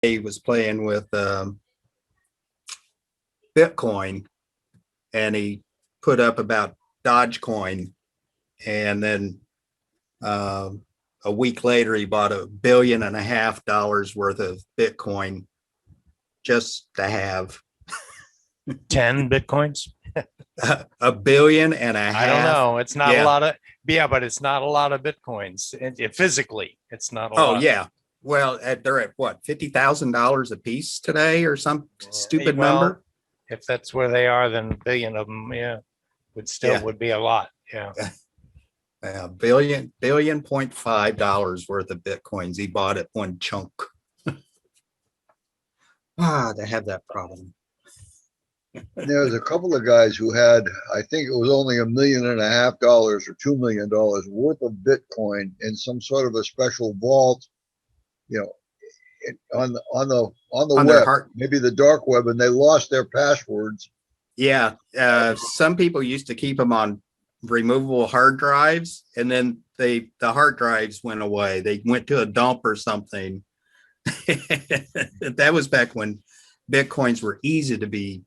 he was playing with Bitcoin, and he put up about Dogecoin, and then a week later he bought $1.5 billion worth of Bitcoin just to have 10 Bitcoins. $1.5 billion. I don't know. It's not a lot of, but it's not a lot of Bitcoins. Physically, it's not a lot. Oh, yeah. Well, they're at what, $50,000 a piece today or some stupid number? If that's where they are, then $1 billion of them, would be a lot. Yeah. $1.5 billion worth of Bitcoins he bought at one chunk. They have that problem. There's a couple of guys who had, I think it was only $1.5 million or $2 million worth of Bitcoin in some sort of a special vault, on the web, maybe the dark web, and they lost their passwords. Yeah, some people used to keep them on removable hard drives, and then the hard drives went away. They went to a dump or something. That was back when Bitcoins were easy to be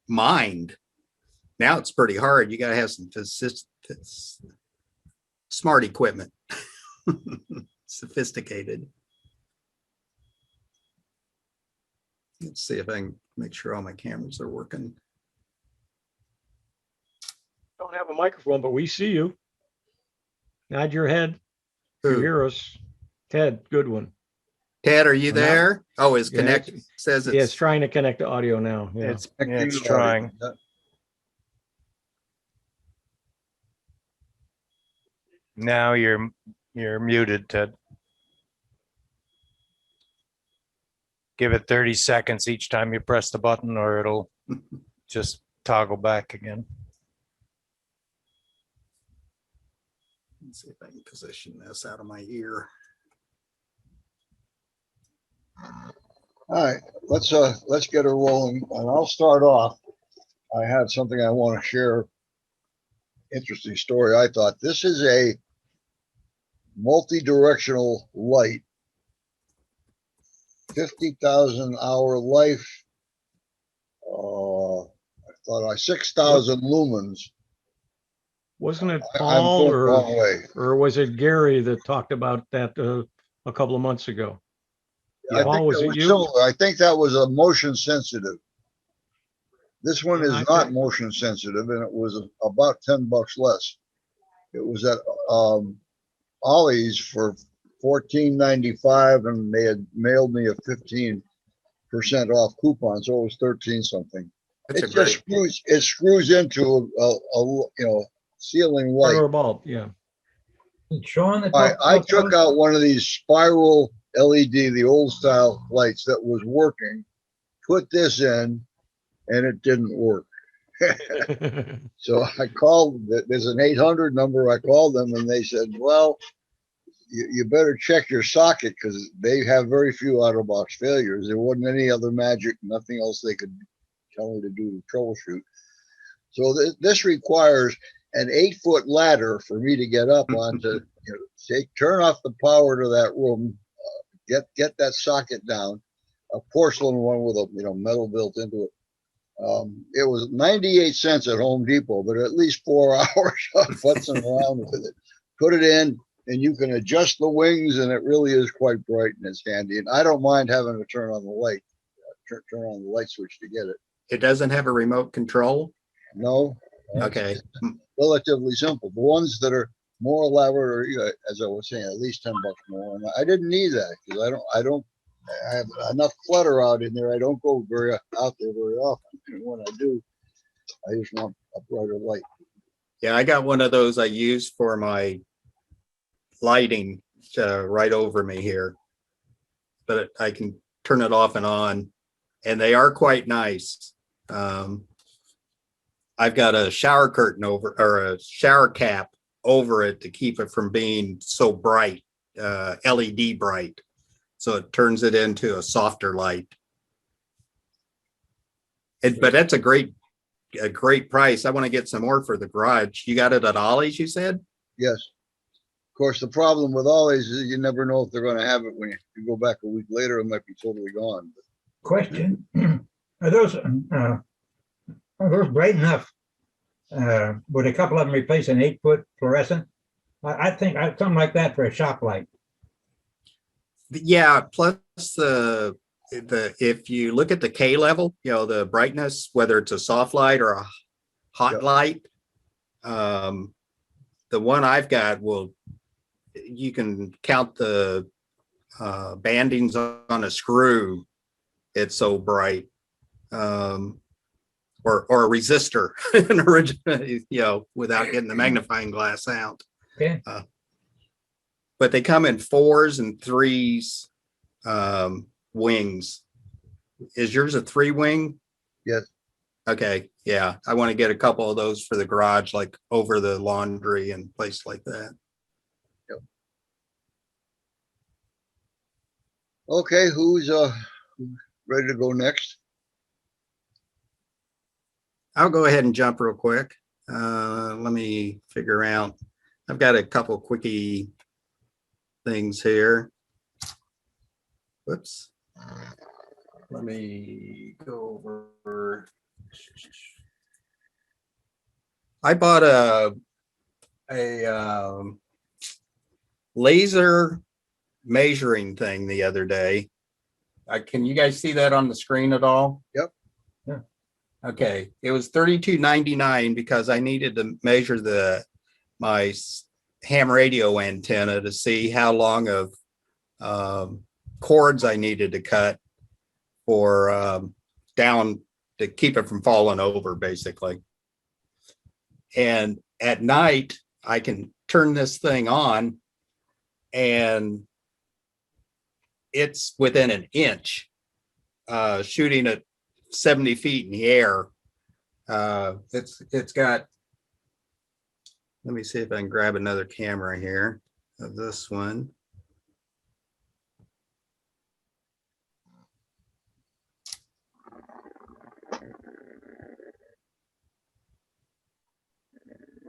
mined. Now it's pretty hard. You got to have some smart equipment. Sophisticated. Let's see if I can make sure all my cameras are working. Don't have a microphone, but we see you. Nod your head. You hear us. Ted, good one. Ted, are you there? Oh, it's connected. Says it's, it's trying to connect to audio now. Yeah. It's trying. Now you're muted, Ted. Give it 30 seconds each time you press the button, or it'll just toggle back again. Let's see if I can position this out of my ear. All right, let's get it rolling, and I'll start off. I had something I want to share. Interesting story. I thought this is a multi-directional light, 50,000 hour life. I thought 6,000 lumens. Wasn't it Paul or was it Gary that talked about that a couple of months ago? Yeah, Paul, was it you? I think that was a motion sensitive. This one is not motion sensitive, and it was about $10 less. It was at Ollie's for $14.95, and they had mailed me a 15% off coupon, so it was 13 something. It screws into a ceiling light. Or a bulb, yeah. I took out one of these spiral LED, the old style lights that was working, put this in, and it didn't work. So I called, there's an 800 number. I called them, and they said, well, you better check your socket, because they have very few out of box failures. There wasn't any other magic, nothing else they could tell me to do to troubleshoot. So this requires an 8-foot ladder for me to get up onto, turn off the power to that room, get that socket down, a porcelain one with a metal built into it. It was 98 cents at Home Depot, but at least 4 hours of futzing around with it. Put it in, and you can adjust the wings, and it really is quite bright, and it's handy. And I don't mind having to turn on the light, turn on the light switch to get it. It doesn't have a remote control? No. Okay. Relatively simple. The ones that are more elaborate are, as I was saying, at least $10 more. And I didn't need that, because I have enough clutter out in there. I don't go out there very often. And when I do, I just want a brighter light. Yeah, I got one of those I use for my lighting right over me here, but I can turn it off and on, and they are quite nice. I've got a shower curtain over, or a shower cap over it, to keep it from being so bright, LED bright. So it turns it into a softer light. But that's a great price. I want to get some more for the garage. You got it at Ollie's, you said? Yes. course, the problem with all these is you never know if they're going to have it when you go back a week later. It might be totally gone. Question: Are those bright enough? Would a couple of them replace an 8-foot fluorescent? I think something like that for a shop light. Yeah, plus the if you look at the K level, you know, the brightness, whether it's a soft light or a hot Yep. light, the one I've got you can count the bandings on a screw. It's so bright. Or a resistor, an original, you know, without getting the magnifying glass out. Okay. But they come in 4s and 3s wings. Is yours a 3-wing? Yes. Okay, yeah, I want to get a couple of those for the garage, like over the laundry and place like that. Okay, who's ready to go next? I'll go ahead and jump real quick. Let me figure out. I've got a couple quickie things here. Whoops. Let me go over. I bought a laser measuring thing the other day. Can you guys see that on the screen at all? Yep. Yeah. Okay, it was $32.99 because I needed to measure my ham radio antenna to see how long of cords I needed to cut for down to keep it from falling over, basically. And at night, I can turn this thing on and it's within an inch, shooting at 70 feet in the air. It's got, let me see if I can grab another camera here of this one.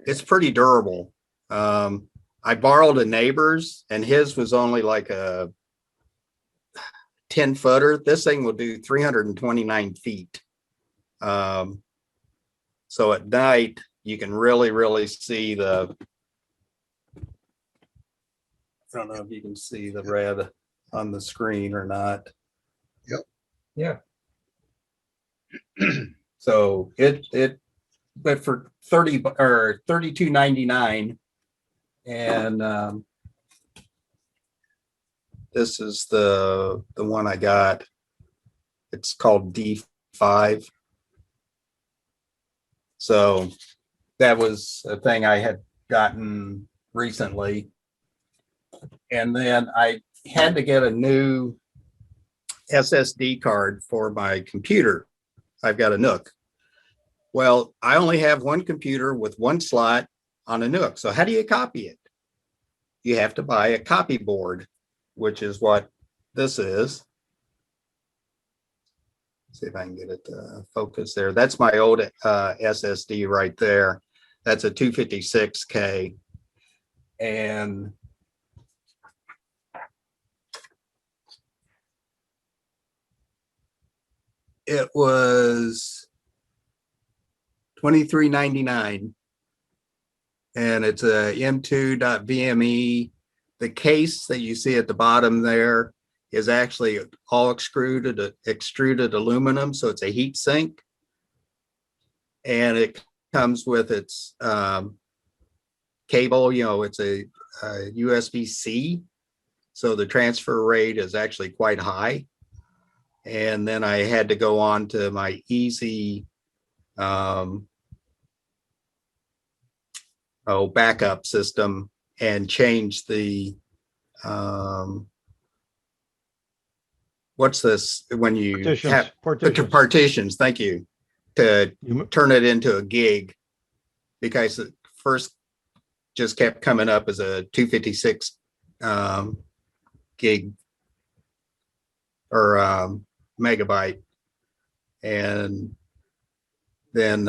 It's pretty durable. I borrowed a neighbor's and his was only like a 10-footer. This thing will do 329 feet. So at night, you can really see I don't know if you can see the red on the screen or not. Yep. Yeah. So but for $30 or $32.99, and this is the one I got. It's called D5. So that was a thing I had gotten recently. And then I had to get a new SSD card for my computer. I've got a Nook. Well, I only have one computer with one slot on a Nook. So how do you copy it? You have to buy a copy board, which is what this is. See if I can get it to focus there. That's my old SSD right there. That's a 256K. And it was $23.99. And it's a M2.VME. The case that you see at the bottom there is actually all extruded aluminum, so it's a heat sink. And it comes with its cable, you know, it's a USB-C. So the transfer rate is actually quite high. And then I had to go on to my easy backup system and change the what's this when you Partitions, have partitions, thank you, to turn it into a gig, because it first just kept coming up as a 256 gig or megabyte, and then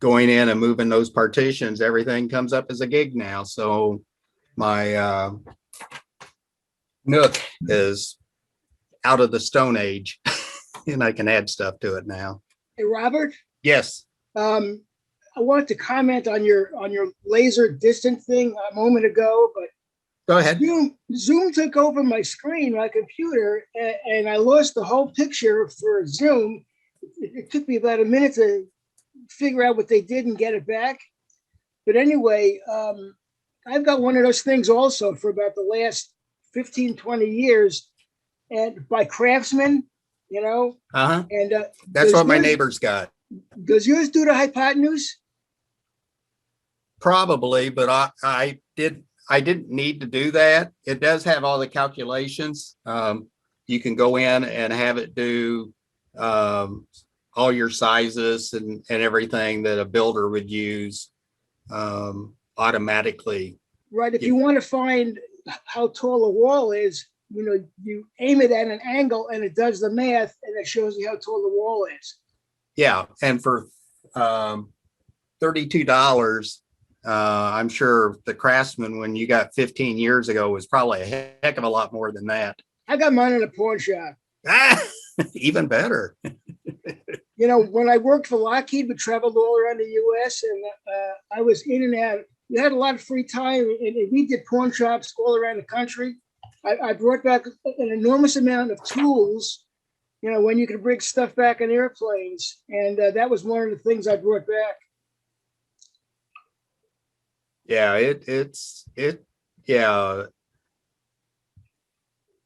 going in and moving those partitions, everything comes up as a gig now. So my Nook is out of the Stone Age and I can add stuff to it now. Hey, Robert, Yes. I wanted to comment on your laser distant thing a moment ago, but Go ahead. Zoom took over my screen, my computer, and I lost the whole picture for Zoom. It took me about a minute to figure out what they did and get it back. But anyway, I've got one of those things also for about the last 15, 20 years, and by Craftsman, you know. Uh-huh. And That's what my neighbor's got. Does yours do the hypotenuse? Probably, but I didn't need to do that. It does have all the calculations. You can go in and have it do all your sizes and everything that a builder would use automatically. Right. If you want to find how tall a wall is, you know, you aim it at an angle and it does the math and it shows you how tall the wall is. Yeah. And for $32, I'm sure the Craftsman, when you got 15 years ago, was probably a heck of a lot more than that. I got mine in a pawn shop. Even better. You know, when I worked for Lockheed, we traveled all around the US and I was in and out. We had a lot of free time and we did pawn shops all around the country. I brought back an enormous amount of tools, you know, when you could bring stuff back in airplanes. And that was one of the things I brought back. Yeah, yeah.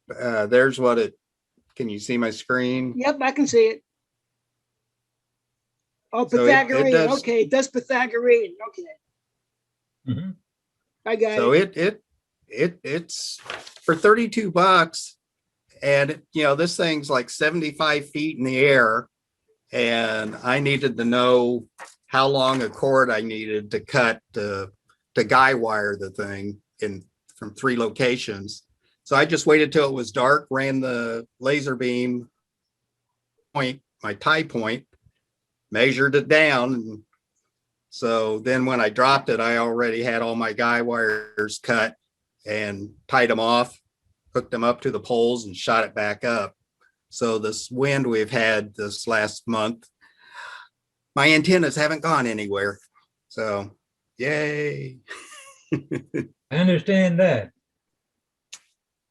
There's what it, can you see my screen? Yep, I can see it. Oh, So Pythagorean. does- Okay, it does Pythagorean. Okay. Mhm. I got So it. it's for $32, and you know, this thing's like 75 feet in the air, and I needed to know how long a cord I needed to cut to guy wire the thing from 3 locations. So I just waited till it was dark, ran the laser beam point, my tie point, measured it down. And so then when I dropped it, I already had all my guy wires cut and tied them off, hooked them up to the poles and shot it back up. So this wind we've had this last month, my antennas haven't gone anywhere. So yay. I understand that.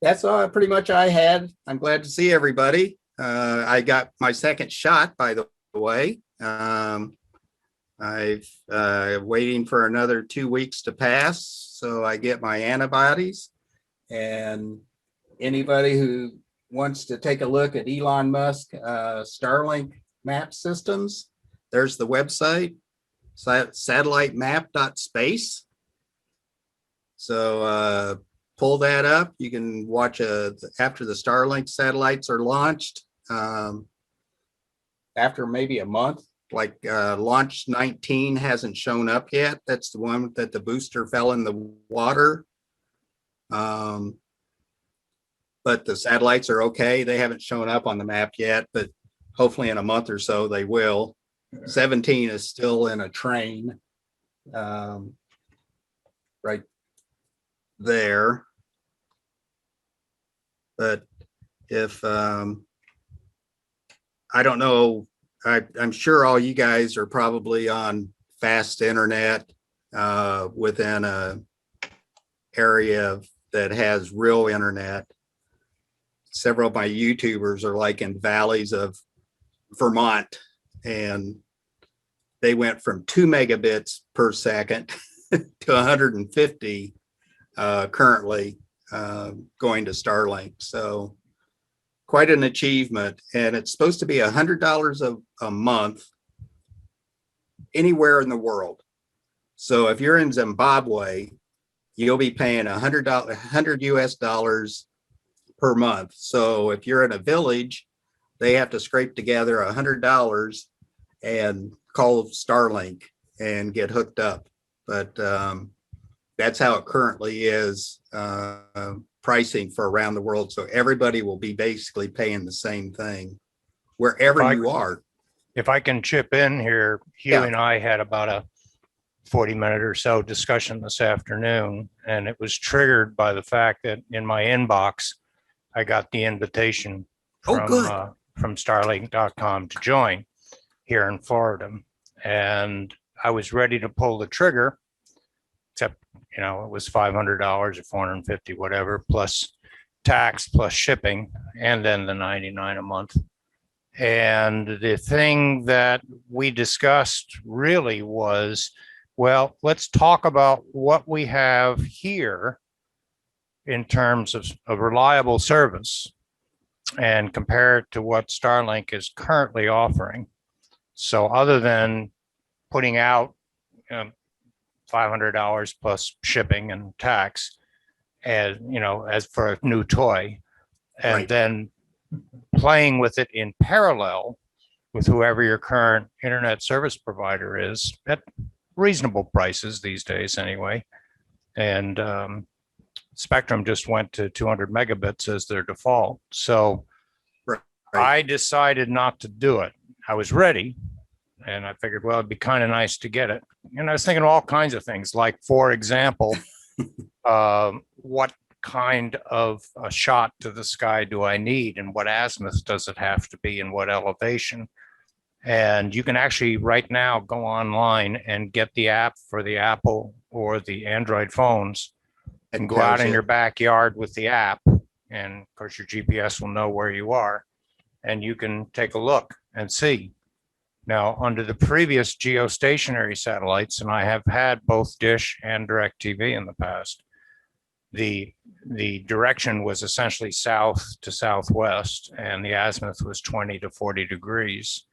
That's all pretty much I had. I'm glad to see everybody. I got my second shot, by the way. I've waiting for another 2 weeks to pass, so I get my antibodies. And anybody who wants to take a look at Elon Musk StarLink map systems, there's the website, satellitemap.space. So pull that up. You can watch after the Starlink satellites are launched, after maybe a month, like launch 19 hasn't shown up yet. That's the one that the booster fell in the water. But the satellites are okay. They haven't shown up on the map yet, but hopefully in a month or so they will. 17 is still in a train right there. But if I don't know, I'm sure all you guys are probably on fast internet within a area that has real internet. Several of my YouTubers are like in valleys of Vermont, and they went from 2 megabits per second to 150 currently going to Starlink. So quite an achievement. And it's supposed to be $100 a month anywhere in the world. So if you're in Zimbabwe, you'll be paying $100 US dollars per month. So if you're in a village, they have to scrape together $100 and call Starlink and get hooked up. But that's how it currently is pricing for around the world. So everybody will be basically paying the same thing wherever you are. If I can chip in here, Hewie Yeah. and I had about a 40-minute or so discussion this afternoon, and it was triggered by the fact that in my inbox, I got the invitation Oh, good. from StarLink.com to join here in Florida. And I was ready to pull the trigger, except, you know, it was $500 or $450, whatever, plus tax, plus shipping, and then the $99 a month. And the thing that we discussed really was, well, let's talk about what we have here in terms of reliable service and compare it to what StarLink is currently offering. So other than putting out $500 plus shipping and tax, as you know, as for a new toy, and Right. then playing with it in parallel with whoever your current internet service provider is at reasonable prices these days anyway. And Spectrum just went to 200 megabits as their default. So Right. I decided not to do it. I was ready, and I figured, well, it'd be kind of nice to get it. And I was thinking of all kinds of things, like, for example, what kind of a shot to the sky do I need, and what azimuth does it have to be, and what elevation? And you can actually right now go online and get the app for the Apple or the Android phones and go out in your backyard with the app. And of course, your GPS will know where you are, and you can take a look and see. Now, under the previous geostationary satellites, and I have had both Dish and DirecTV in the past, the direction was essentially south to southwest, and the azimuth was 20 to 40 degrees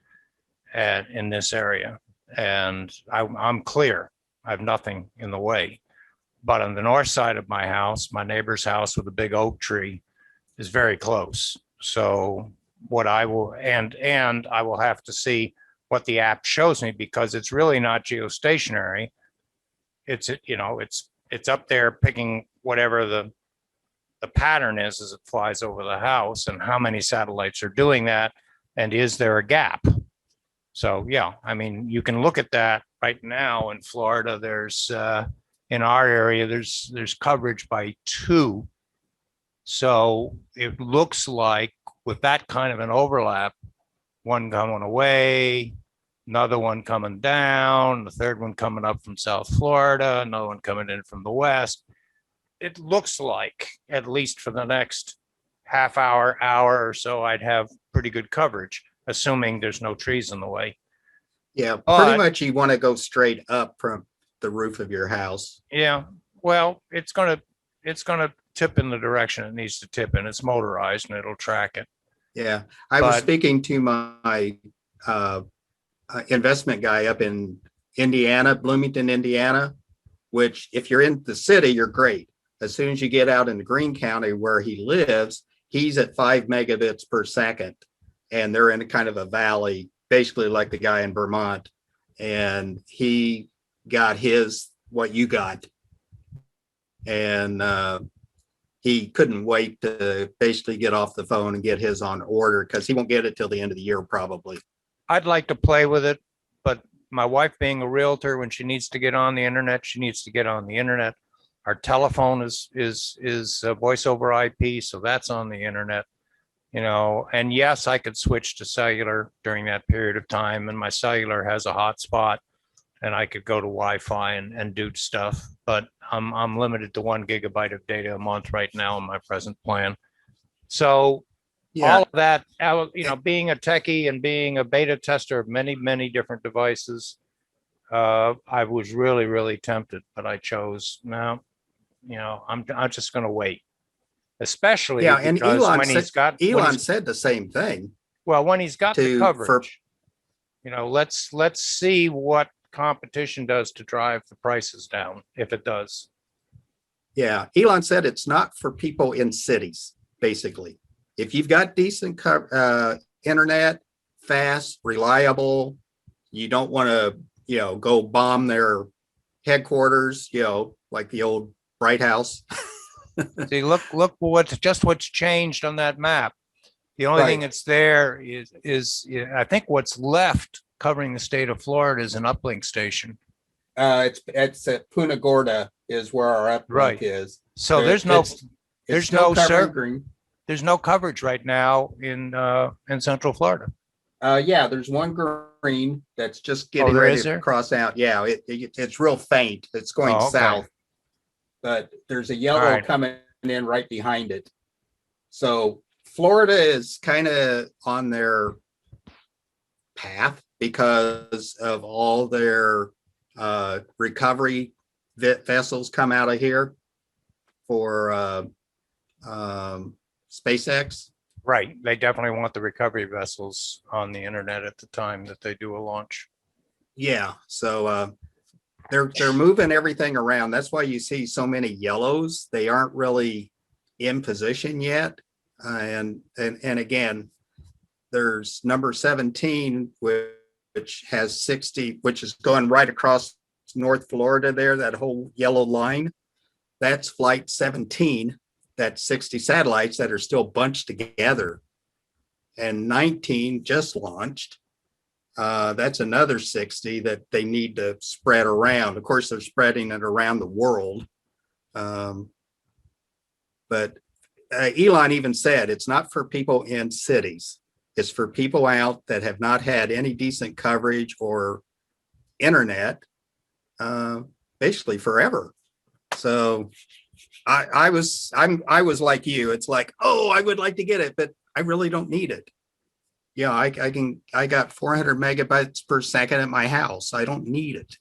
in this area. And I'm clear. I have nothing in the way. But on the north side of my house, my neighbor's house with a big oak tree is very close. So what I will, and I will have to see what the app shows me, because it's really not geostationary. It's, you know, it's up there picking whatever the pattern is as it flies over the house, and how many satellites are doing that, and is there a gap? So yeah, I mean, you can look at that right now in Florida. There's in our area, there's coverage by 2. So it looks like with that kind of an overlap, one going away, another one coming down, the third one coming up from South Florida, another one coming in from the west. It looks like, at least for the next half hour or so, I'd have pretty good coverage, assuming there's no trees in the way. Yeah, But- pretty much you want to go straight up from the roof of your house. Yeah, well, it's gonna tip in the direction it needs to tip in. It's motorized and it'll track it. Yeah, I was But- speaking to my investment guy up in Indiana, Bloomington, Indiana, which if you're in the city, you're great. As soon as you get out into Greene County where he lives, he's at 5 megabits per second. And they're in a kind of a valley, basically like the guy in Vermont. And he got what you got. And he couldn't wait to basically get off the phone and get his on order, because he won't get it till the end of the year probably. I'd like to play with it, but my wife being a realtor, when she needs to get on the internet, she needs to get on the internet. Our telephone is voice over IP, so that's on the internet, you know. And yes, I could switch to cellular during that period of time, and my cellular has a hotspot, and I could go to Wi-Fi and do stuff. But I'm limited to 1 gigabyte of data a month right now in my present plan. So Yeah, all of that, you know, being a techie and being a beta tester of many different devices, I was really tempted, but I chose no. You know, I'm just going to wait, especially yeah, and because Elon when he's got said the same thing. when he's got the for- coverage. You know, let's see what competition does to drive the prices down, if it does. Yeah, Elon said it's not for people in cities, basically. If you've got decent internet, fast, reliable, you don't want to, you know, go bomb their headquarters, you know, like the old Bright House. See, look what's changed on that map. The only thing Right. that's there is I think what's left covering the state of Florida is an uplink station. It's at Punta Gorda is where our uplink Right. is. So There- there's no, it's there's still no covering serv- green. there's no coverage right now in Central Florida. Yeah, there's one green that's just Oh, getting there ready is to there? cross out. Yeah, it's real faint. It's going Oh, okay. south, but there's a yellow Alright. coming in right behind it. So Florida is kind of on their path because of all their recovery vessels come out of here for SpaceX. Right. They definitely want the recovery vessels on the internet at the time that they do a launch. Yeah, so they're moving everything around. That's why you see so many yellows. They aren't really in position yet. And again, there's number 17, which has 60, which is going right across North Florida there, that whole yellow line. That's flight 17. That's 60 satellites that are still bunched together. And 19 just launched. That's another 60 that they need to spread around. Of course, they're spreading it around the world. But Elon even said it's not for people in cities. It's for people out that have not had any decent coverage or internet, basically forever. So I was like you. It's like, oh, I would like to get it, but I really don't need it. Yeah, I got 400 megabytes per second at my house. I don't need it.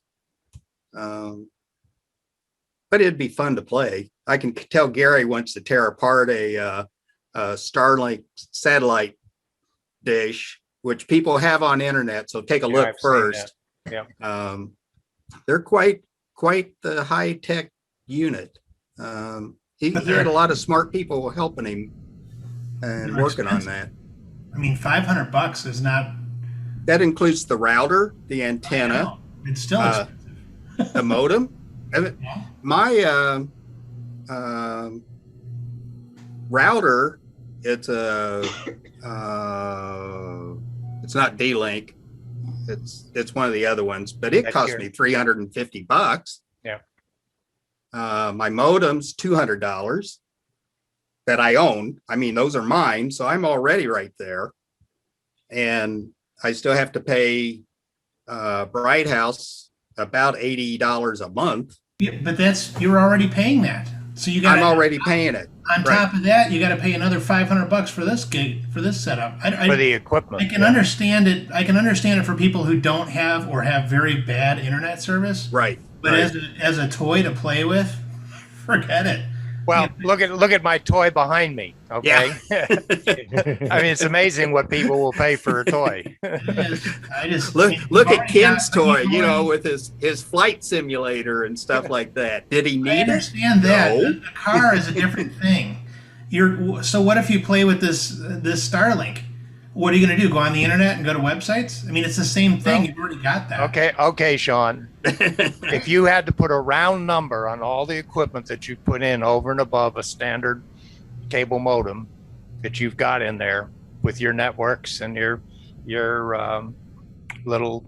But it'd be fun to play. I can tell Gary wants to tear apart a StarLink satellite dish, which people have on internet. So take a look I've seen first. that. Yeah. They're quite the high tech unit. He had a lot of smart people helping him and They're working on expensive. that. I mean, $500 is not. That includes the router, the I antenna, know. It's still expensive. the modem. Yeah. My router, it's not D-Link. It's one of the other ones, but it That's cost your- me $350. Yeah. My modem's $200 that I own. I mean, those are mine, so I'm already right there. And I still have to pay Bright House about $80 a month. Yeah, but you're already paying that. So you got. I'm already paying it. On top of that, you got to pay another $500 for this gig, for this setup. For the equipment. I can understand it. I can understand it for people who don't have or have very bad internet service. Right. But right. as a toy to play with, forget it. Well, look at my toy behind me. Okay. Yeah. I mean, it's amazing what people will pay for a toy. I just look you've at already Ken's got- toy, you've you know, already- with his flight simulator and stuff like that. Did he I need it? understand that. No. The car is a different thing. So what if you play with this Starlink? What are you going to do? Go on the internet and go to websites? I mean, it's the same thing. Well, You've already got that. Okay, Sean. If you had to put a round number on all the equipment that you put in over and above a standard cable modem that you've got in there with your networks and your little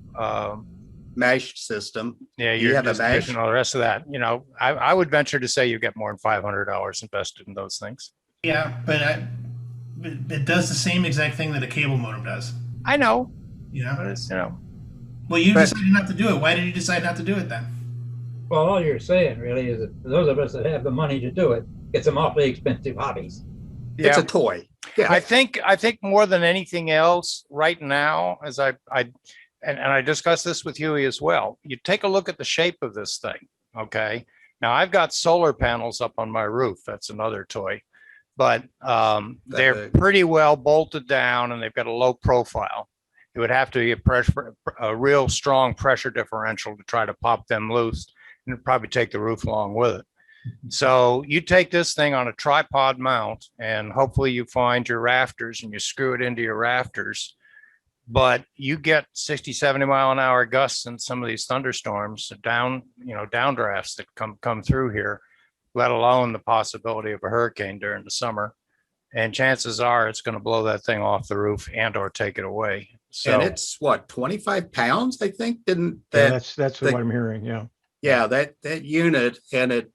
Mesh system. yeah, You your have a distribution mesh? and all the rest of that, you know, I would venture to say you get more than $500 invested in those things. Yeah, but it does the same exact thing that a cable modem does. I know, You know. but it's, you know, Well, you But- decided not to do it. Why did you decide not to do it then? Well, all you're saying really is that for those of us that have the money to do it, get some awfully expensive hobbies. It's yeah. a toy. Yeah. I think more than anything else right now, as I discussed this with Hewie as well, you take a look at the shape of this thing. Okay. Now I've got solar panels up on my roof. That's another toy, but they're big. pretty well bolted down and they've got a low profile. It would have to be a real strong pressure differential to try to pop them loose, and it'd probably take the roof along with it. So you take this thing on a tripod mount and hopefully you find your rafters and you screw it into your rafters, but you get 60, 70 mile an hour gusts in some of these thunderstorms, downdrafts that come through here, let alone the possibility of a hurricane during the summer. And chances are it's going to blow that thing off the roof and or take it away. So And it's what, 25 pounds, I think, didn't Yeah, that, that's the- what I'm hearing. Yeah. yeah, that unit, and it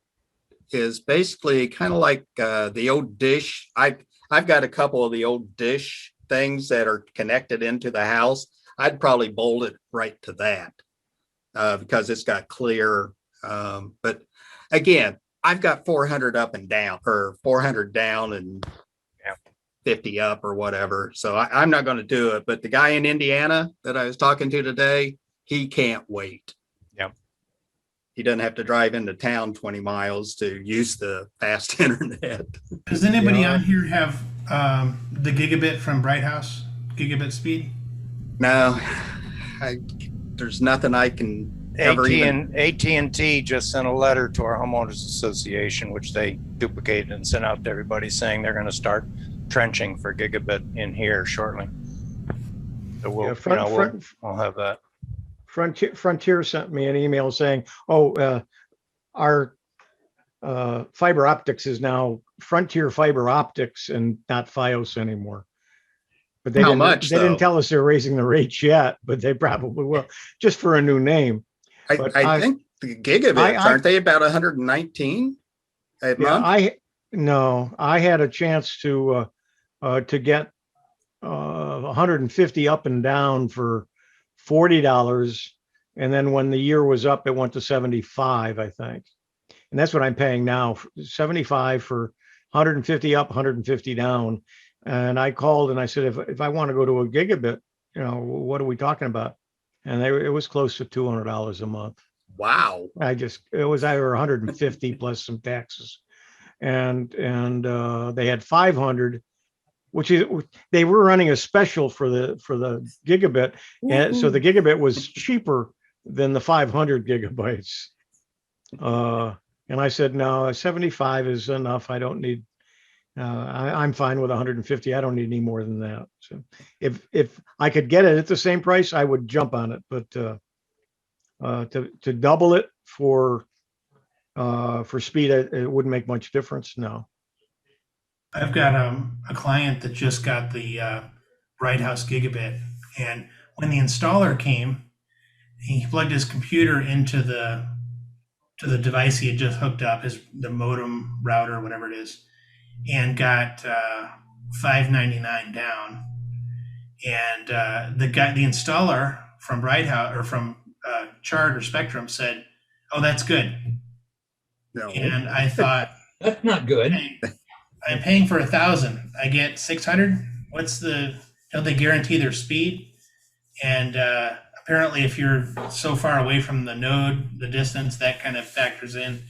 is basically kind of like the old dish. I've got a couple of the old dish things that are connected into the house. I'd probably bolt it right to that because it's got clear. But again, I've got 400 up and down, or 400 down and 50 up or whatever. So I'm not going to do it. But the guy in Indiana that I was talking to today, he can't wait. Yep. He doesn't have to drive into town 20 miles to use the fast internet. Does anybody Yeah. on here have the gigabit from Bright House? Gigabit speed? No, there's nothing I can ever even. AT&T just sent a letter to our homeowners association, which they duplicated and sent out to everybody saying they're going to start trenching for gigabit in here shortly. So we'll, Yeah, we'll have that. Frontier sent me an email saying, "Oh, our fiber optics is now Frontier Fiber Optics and not FiOS anymore." But they How didn't. much, They didn't though? tell us they're raising the rates yet, but they probably will, just for a new name. But I think the gigabits, aren't they about 119 a Yeah, month? I had a chance to get 150 up and down for $40, and then when the year was up, it went to 75, I think, and that's what I'm paying now, 75 for 150 up, 150 down. And I called and I said, if I want to go to a gigabit, what are we talking about? And it was close to $200 a month. Wow. It was either 150 plus some taxes, and they had 500, which is, they were running a special for the gigabit, and so the gigabit was cheaper than the 500 gigabytes. And I said, no, 75 is enough. I don't need. I'm fine with 150. I don't need any more than that. So if I could get it at the same price, I would jump on it. But to double it for speed, it wouldn't make much difference. No. I've got a client that just got the Bright House gigabit, and when the installer came, he plugged his computer into the device he had just hooked up, the modem router, whatever it is, and got $5.99 down. And the installer from Bright House or from Chart or Spectrum said, "Oh, that's good." No. And I thought, That's not good. hey, I'm paying for 1,000. I get 600. Don't they guarantee their speed? And apparently, if you're so far away from the node, the distance, that kind of factors in.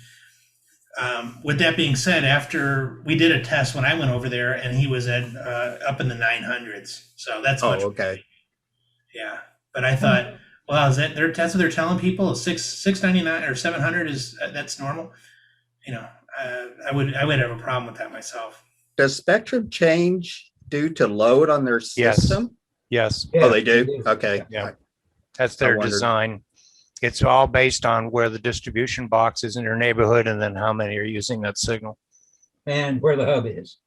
With that being said, after we did a test when I went over there, and he was at up in the 900s. So that's much. Okay. Yeah, but I thought, well, that's what they're telling people? $699 or 700 that's normal. I would have a problem with that myself. Does Spectrum change due to load on their system? Yes, Oh, they do? Okay. Yeah. That's their wondered. design. It's all based on where the distribution box is in your neighborhood and then how many are using that signal. And where the hub is.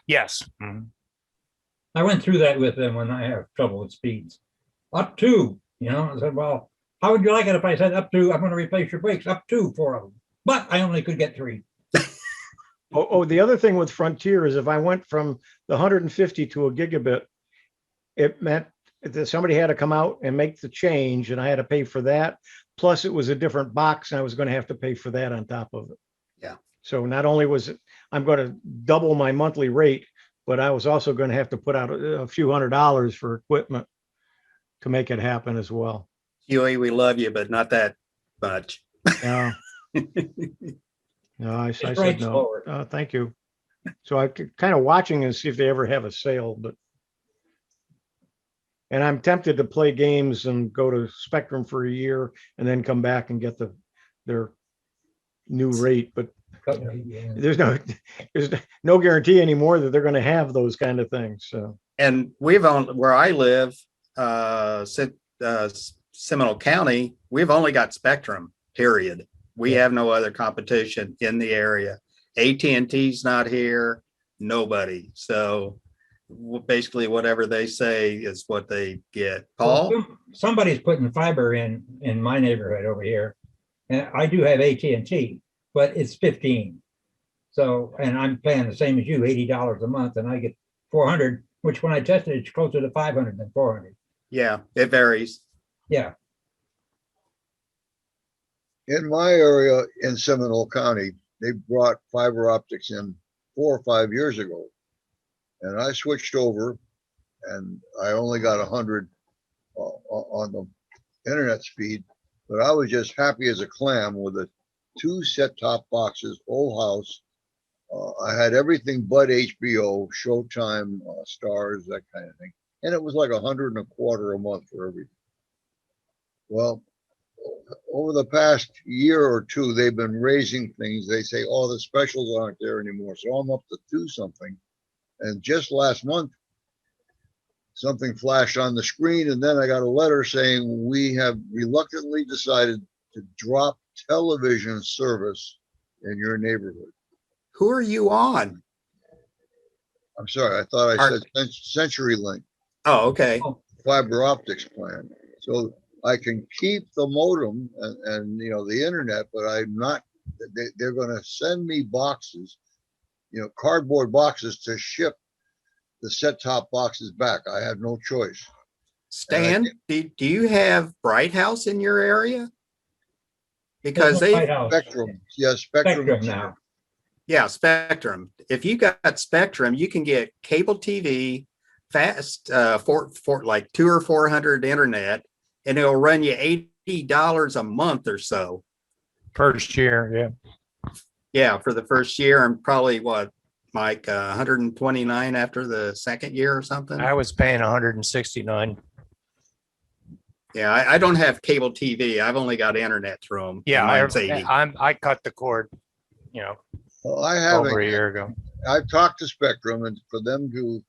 Yes. Mhm. I went through that with them when I have trouble with speeds. Up to, I said, well, how would you like it if I said up to, I'm going to replace your brakes, up to 4 of them. But I only could get 3. The other thing with Frontier is if I went from the 150 to a gigabit, it meant that somebody had to come out and make the change, and I had to pay for that. Plus, it was a different box, and I was going to have to pay for that on top of it. Yeah. So not only was I'm going to double my monthly rate, but I was also going to have to put out a few $100s for equipment to make it happen as well. Hewie, we love you, but not that much. Yeah. No, I said right no. forward. Thank you. So I'm kind of watching and see if they ever have a sale, and I'm tempted to play games and go to Spectrum for a year and then come back and get their new rate. But there's no guarantee anymore that they're going to have those kind of things. So, And where I live, Seminole County, we've only got Spectrum, period. We have no other competition in the area. AT&T's not here, nobody. So basically whatever they say is what they get. Well, Paul? somebody's putting fiber in my neighborhood over here. And I do have AT&T, but it's 15. So, and I'm paying the same as you, $80 a month, and I get 400, which when I tested, it's closer to 500 than 400. Yeah, it varies. Yeah. In my area in Seminole County, they brought fiber optics in 4 or 5 years ago. And I switched over and I only got 100 on the internet speed, but I was just happy as a clam with the 2 set-top boxes, whole house. I had everything but HBO, Showtime, Stars, that kind of thing. And it was like $125 a month for everything. Well, over the past year or two, they've been raising things. They say, oh, the specials aren't there anymore. So I'm up to 2 something. And just last month, something flashed on the screen. And then I got a letter saying we have reluctantly decided to drop television service in your neighborhood. Who are you on? I'm sorry, I thought I said CenturyLink Oh, okay. fiber optics plan. So I can keep the modem and you know, the internet, but I'm not, they're going to send me boxes, you know, cardboard boxes to ship the set-top boxes back. I have no choice. Stan, do you have Bright House in your area? Because There's no they, White House. Spectrum, yes, Spectrum. Spectrum now. yeah, Spectrum. If you got Spectrum, you can get cable TV, fast, for like 200 or 400 internet, and it'll run you $80 a month or so. First year, yeah. Yeah, for the first year, and probably what, Mike, 129 after the second year or something. I was paying 169. Yeah, I don't have cable TV. I've only got internet through them. Yeah, mine's 80. I cut the cord, you know, Well, I over haven't. a year ago. I've talked to Spectrum and for them to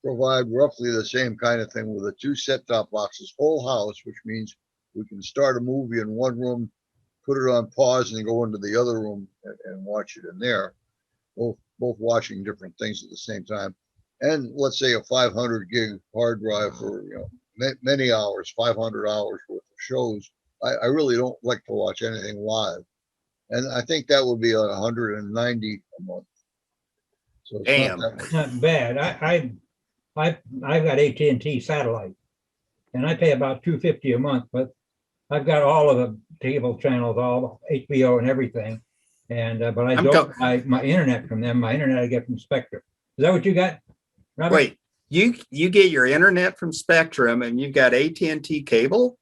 provide roughly the same kind of thing with the 2 set-top boxes, whole house, which means we can start a movie in one room, put it on pause and go into the other room and watch it in there. Both watching different things at the same time. And let's say a 500 gig hard drive for, you know, many hours, 500 hours worth of shows. I really don't like to watch anything live. And I think that would be $190 a month. So it's Damn. not that much. Not bad. I've got AT&T satellite, and I pay about $250 a month, but I've got all of the cable channels, all HBO and everything. And but I don't buy my internet from them. My internet I get from Spectrum. Is that what you got, Robert? Wait, you get your internet from Spectrum and you've got AT&T cable?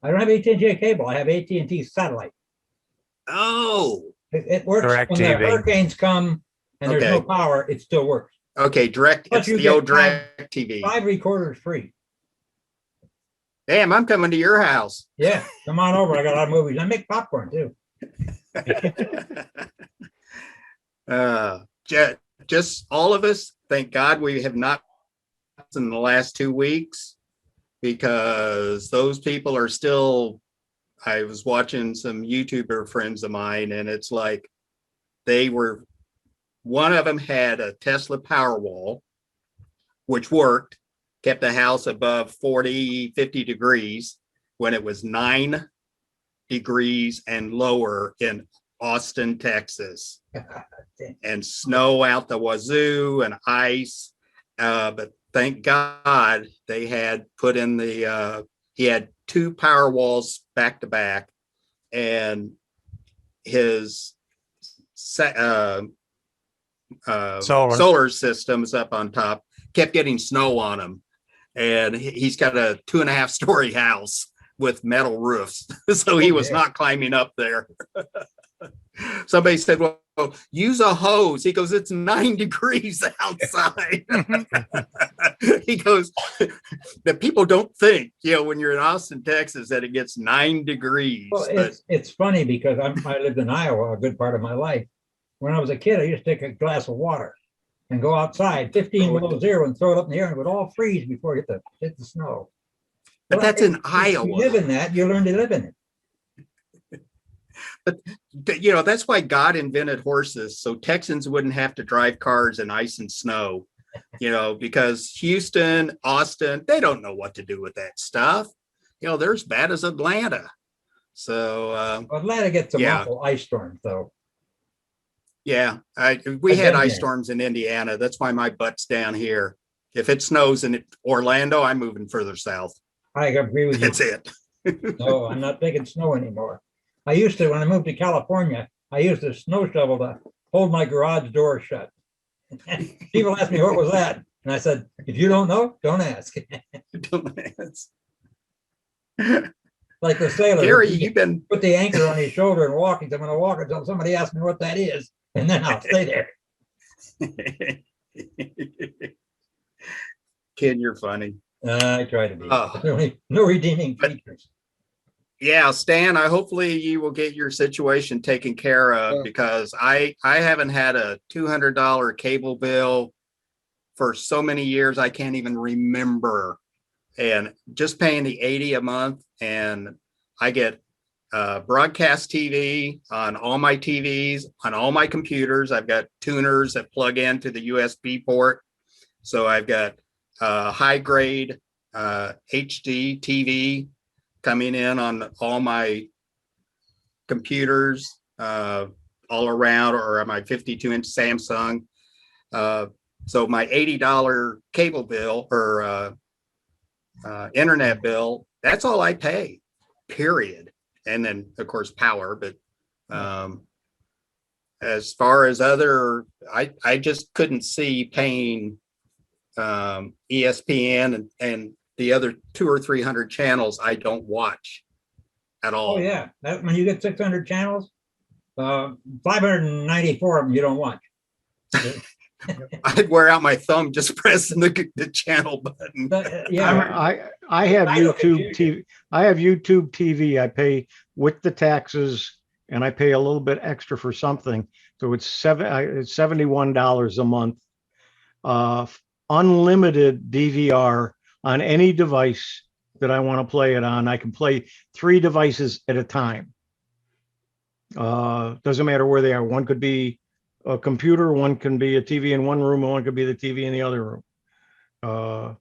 I don't have AT&T cable. I have AT&T satellite. Oh, It works Direct when the TV. hurricanes come and there's no Okay. power. It still works. okay, direct. Plus It's you the get old direct TV. 5 recorders free. Damn, I'm coming to your house. Yeah, come on over. I got a lot of movies. I make popcorn too. Just all of us, thank God we have not in the last 2 weeks, because those people are still, I was watching some YouTuber friends of mine, and it's like one of them had a Tesla Powerwall, which worked, kept the house above 40, 50 degrees when it was 9 degrees and lower in Austin, Texas, and snow out the wazoo and ice. But thank God they had put in he had 2 power walls back to back, and his solar systems up on top kept getting snow on him. And he's got a 2.5-story house with metal roofs. So he was not climbing up there. Somebody said, well, use a hose. He goes, it's 9 degrees outside. He goes, that people don't think, when you're in Austin, Texas, that it gets 9 degrees. Well, it's funny because I lived in Iowa a good part of my life. When I was a kid, I used to take a glass of water and go outside 15 below zero and throw it up in the air, and it would all freeze before it hit the snow. But that's in Iowa. You live in that, you learn to live in it. But that's why God invented horses, so Texans wouldn't have to drive cars in ice and snow. because Houston, Austin, they don't know what to do with that stuff. They're as bad as Atlanta. So Atlanta gets some yeah. awful ice storms, though. Yeah, we I've had been ice there. storms in Indiana. That's why my butt's down here. If it snows in Orlando, I'm moving further south. I agree with you. That's it. No, I'm not taking snow anymore. I used to, when I moved to California, I used a snow shovel to hold my garage door shut. People asked me, what was that? And I said, if you don't know, don't ask. Don't ask. Like the sailor. Gary, he you've been put the anchor on his shoulder and walk. He said, I'm going to walk until somebody asks me what that is. And then I'll stay there. Kid, you're funny. I try to be. Oh. No redeeming features. Yeah, Stan, hopefully you will get your situation taken care of, because I haven't had a $200 cable bill for so many years I can't even remember. And just paying the $80 a month, and I get broadcast TV on all my TVs, on all my computers. I've got tuners that plug into the USB port. So I've got high grade HD TV coming in on all my computers all around, or on my 52-inch Samsung. So my $80 cable bill or internet bill, that's all I pay, period. And then of course power, but as far as other, I just couldn't see paying ESPN and the other 200 or 300 channels I don't watch at all. Oh yeah, when you get 600 channels, 594 of them you don't watch. I'd wear out my thumb just pressing the channel button. Yeah, I have I look at YouTube YouTube. TV. I have YouTube TV. I pay with the taxes, and I pay a little bit extra for something. So it's $71 a month. Unlimited DVR on any device that I want to play it on. I can play 3 devices at a time. Doesn't matter where they are. One could be a computer, one can be a TV in one room, and one could be the TV in the other room. The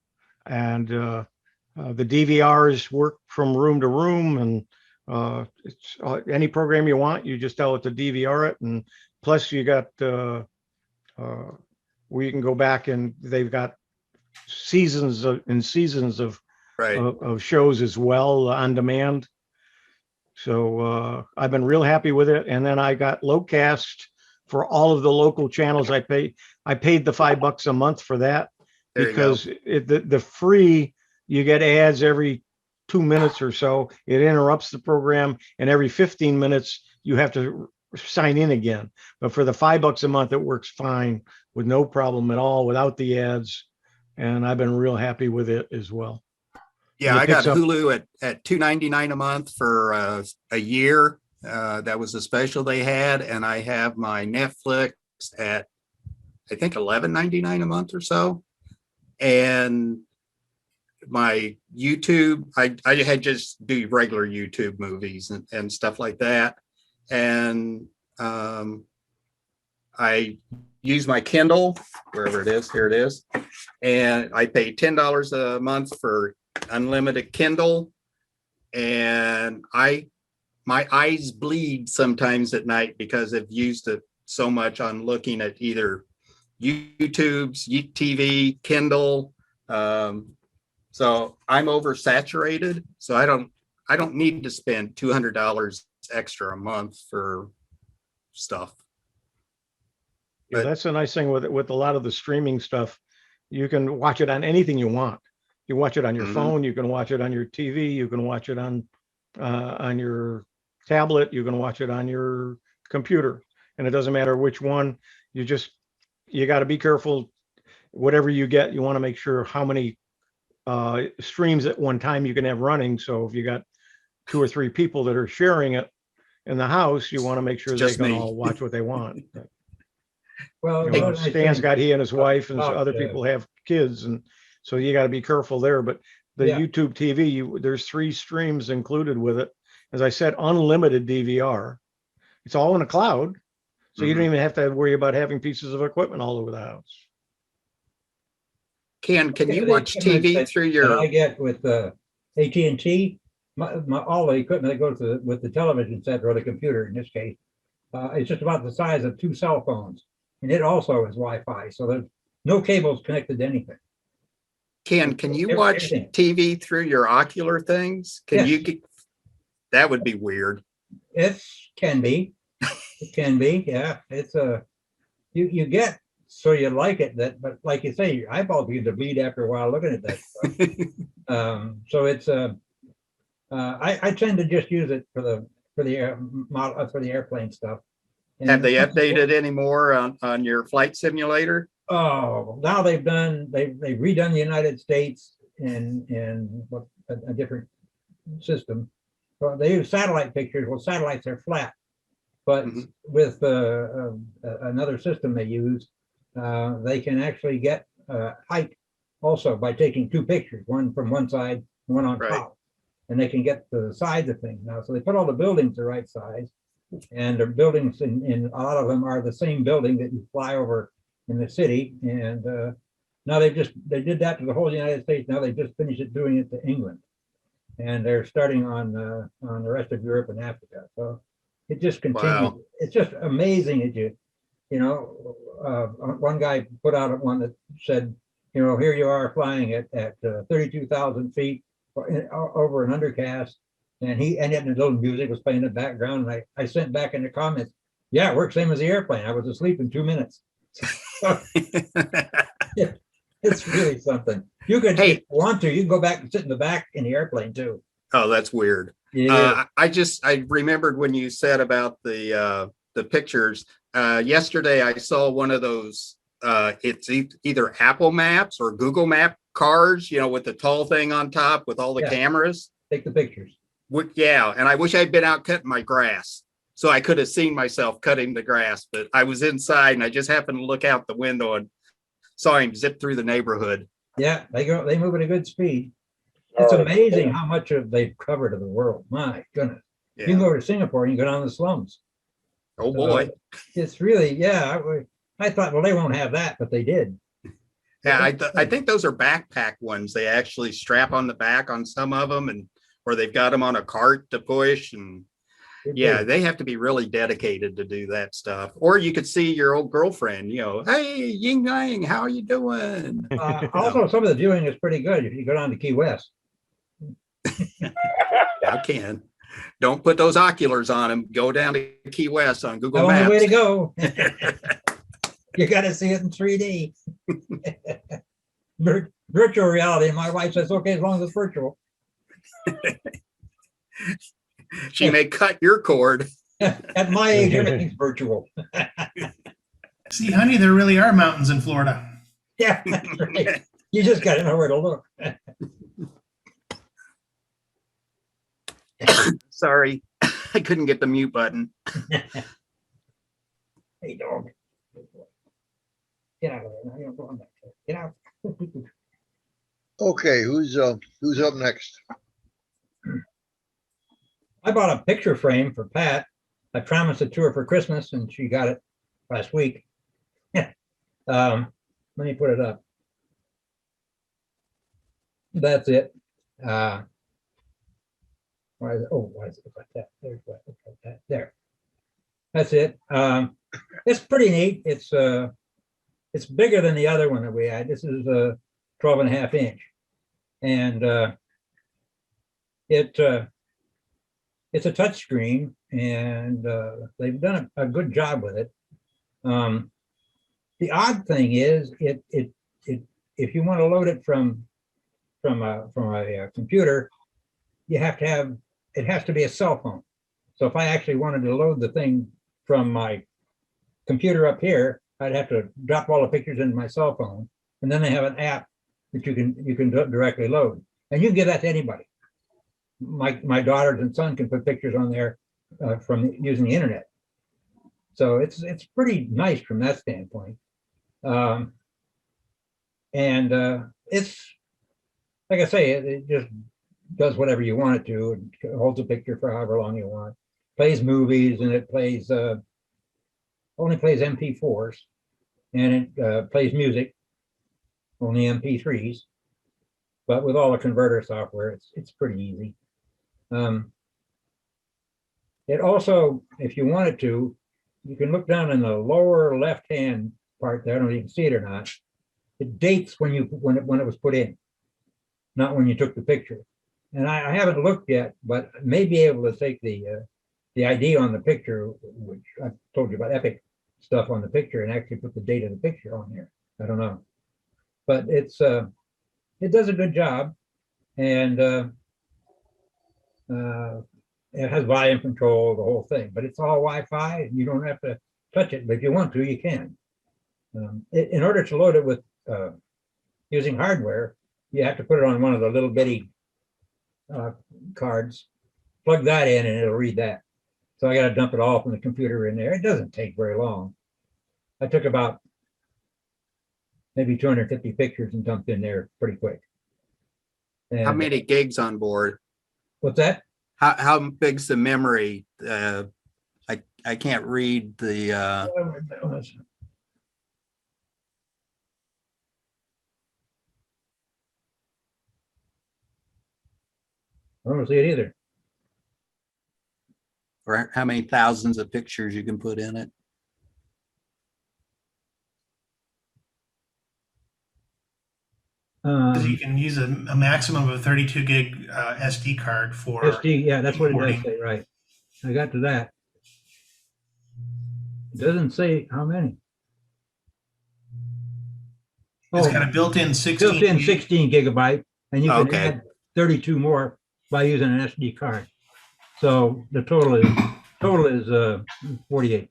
DVRs work from room to room, and it's any program you want, you just tell it to DVR it. And plus you got where you can go back, and they've got seasons of Right. of shows as well on demand. So I've been real happy with it. And then I got Locast for all of the local channels. I paid the $5 a month for that, There you go. because the free, you get ads every 2 minutes or so. It interrupts the program, and every 15 minutes you have to sign in again. But for the $5 a month, it works fine with no problem at all without the ads. And I've been real happy with it as well. Yeah, And it I got picks up- Hulu at $2.99 a month for a year. That was the special they had, and I have my Netflix at I think $11.99 a month or so, and my YouTube. I had just do regular YouTube movies and stuff like that, and I use my Kindle wherever it is. Here it is, and I pay $10 a month for unlimited Kindle, and my eyes bleed sometimes at night because I've used it so much on looking at either YouTube's TV, Kindle. So I'm oversaturated. So I don't need to spend $200 extra a month for stuff. Yeah, But- that's a nice thing with a lot of the streaming stuff. You can watch it on anything you want. You watch it on your Mhm. phone. You can watch it on your TV. You can watch it on your tablet. You can watch it on your computer, and it doesn't matter which one. You got to be careful. Whatever you get, you want to make sure how many streams at one time you can have running. So if you got 2 or 3 people that are sharing it in the house, you want to make sure It's they just can me. all watch what they want. well, You know, what I Stan's think- got, he and his wife, and Oh, other yeah. people have kids, and so you got to be careful there. But the Yeah. YouTube TV, there's 3 streams included with it. As I said, unlimited DVR. It's all in the cloud, so you don't Mhm. even have to worry about having pieces of equipment all over the house. Can you The watch equipment TV that- through that your? I get with AT&T, all the equipment that goes with the television set or the computer in this case, it's just about the size of 2 cell phones. And it also is Wi-Fi, so there's no cables connected to anything. Can you watch Everything. TV through your ocular things? Can Yes. you get? That would be weird. It can be. It can be, yeah. It's you get so you like it that, but like you say, your eyeballs begin to bleed after a while looking at that stuff. So it's I tend to just use it for the airplane stuff. And Have they updated any more on your flight simulator? Oh, now they've redone the United States in a different system. Well, they use satellite pictures. Well, satellites are flat, but with another system they use, they can actually get height also by taking 2 pictures, one from one side, one on top, and they can get the sides of things now. So they put all the buildings the right size, and the buildings in a lot of them are the same building that you fly over in the city. And now they did that to the whole United States. Now they just finished doing it to England, and they're starting on the rest of Europe and Africa. So it just continues. Wow. It's just amazing that one guy put out one that said, here you are flying at 32,000 feet over an undercast, and the little music was playing in the background. And I sent back in the comments, yeah, it works same as the airplane. I was asleep in 2 minutes. It's really something. You could, if you want to, you can go back and sit in the back in the airplane too. Oh, that's weird. Yeah. I remembered when you said about the pictures. Yesterday, I saw one of those. It's either Apple Maps or Google Map cars, with the tall thing on top with all the cameras. Take the pictures. Yeah, and I wish I'd been out cutting my grass, so I could have seen myself cutting the grass. But I was inside, and I just happened to look out the window and saw him zip through the neighborhood. Yeah, they move at a good speed. It's amazing how much they've covered of the world. My goodness. Yeah. You can go to Singapore and you go down the slums. Oh boy. It's really, yeah. I thought, well, they won't have that, but they did. Yeah, I think those are backpack ones. They actually strap on the back on some of them, or they've got them on a cart to push. And yeah, they have to be really dedicated to do that stuff. Or you could see your old girlfriend, hey, Ying Yang, how are you doing? Also, some of the viewing is pretty good if you go down to Key West. I can. Don't put those oculars on them. Go down to Key West on Google That's Maps. the way to go. You got to see it in 3D. Virtual reality. My wife says, okay, as long as it's virtual. She may cut your cord. At my age, everything's virtual. See, honey, there really are mountains in Florida. Yeah, that's right. You just got to know where to look. Sorry, I couldn't get the mute button. Hey, dog. Get out of there. Now you're going back there. Get out. Okay, who's up next? I bought a picture frame for Pat. I promised it to her for Christmas, and she got it last week. Let me put it up. That's it. Why is it like that? There's what looks like that. There. That's it. It's pretty neat. It's bigger than the other one that we had. This is a 12.5 inch, and it's a touch screen, and they've done a good job with it. The odd thing is, if you want to load it from a computer, you have to have, it has to be a cell phone. So if I actually wanted to load the thing from my computer up here, I'd have to drop all the pictures into my cell phone, and then they have an app that you can directly load, and you can give that to anybody. My daughters and son can put pictures on there from using the internet. So it's pretty nice from that standpoint. It's like I say, it just does whatever you want it to, and holds a picture for however long you want. Plays movies, and it plays only plays MP4s, and it plays music only MP3s. But with all the converter software, it's pretty easy. It also, if you wanted to, you can look down in the lower left-hand part there. I don't know if you can see it or not. It dates when it was put in, not when you took the picture. And I haven't looked yet, but may be able to take the ID on the picture, which I told you about Epic stuff on the picture, and actually put the date of the picture on there. I don't know, but it does a good job, and it has volume control, the whole thing. But it's all Wi-Fi, and you don't have to touch it. But if you want to, you can. In order to load it with using hardware, you have to put it on one of the little bitty cards, plug that in, and it'll read that. So I got to dump it all from the computer in there. It doesn't take very long. I took about maybe 250 pictures and dumped in there pretty quick. And How many gigs on board? what's that? How big's the memory? I can't read the. I don't see it either. Or how many thousands of pictures you can put in it. You can use a maximum of a 32 gig SD card for SD, yeah, that's what it does importing. say, right. I got to that. It doesn't say how many. It's Oh, got a built-in 16 built-in gig. 16 gigabyte, and you can Okay. add 32 more by using an SD card. So the total is 48.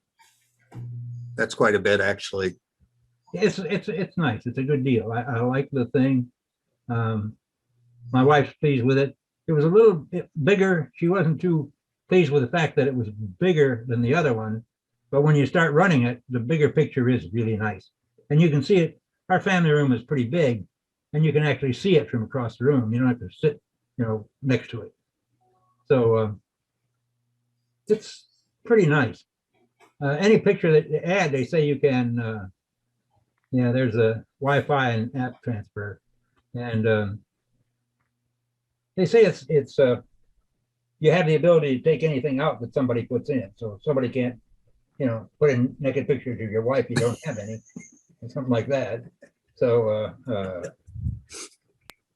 That's quite a bit, actually. It's nice. It's a good deal. I like the thing. My wife's pleased with it. It was a little bit bigger. She wasn't too pleased with the fact that it was bigger than the other one. But when you start running it, the bigger picture is really nice. And you can see it. Our family room is pretty big, and you can actually see it from across the room. You don't have to sit, next to it. So it's pretty nice. Any picture that you add, they say you can, there's a Wi-Fi and app transfer. And they say it's you have the ability to take anything out that somebody puts in. So if somebody can't, put in naked pictures of your wife, you don't have any, or something like that. So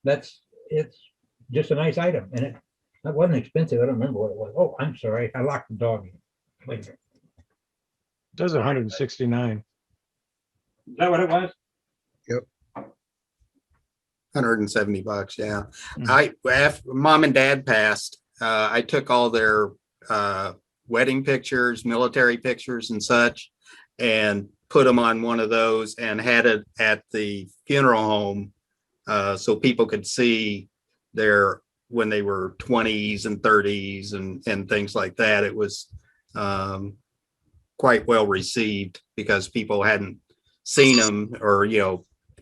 it's just a nice item, and that wasn't expensive. I don't remember what it was. Oh, I'm sorry, I locked the dog in. Wait a minute. Does 169. Is that what it was? 170 bucks. Yeah. Mhm. After mom and dad passed, I took all their wedding pictures, military pictures and such, and put them on one of those and had it at the funeral home so people could see their when they were 20s and 30s and things like that. It was quite well received because people hadn't seen them or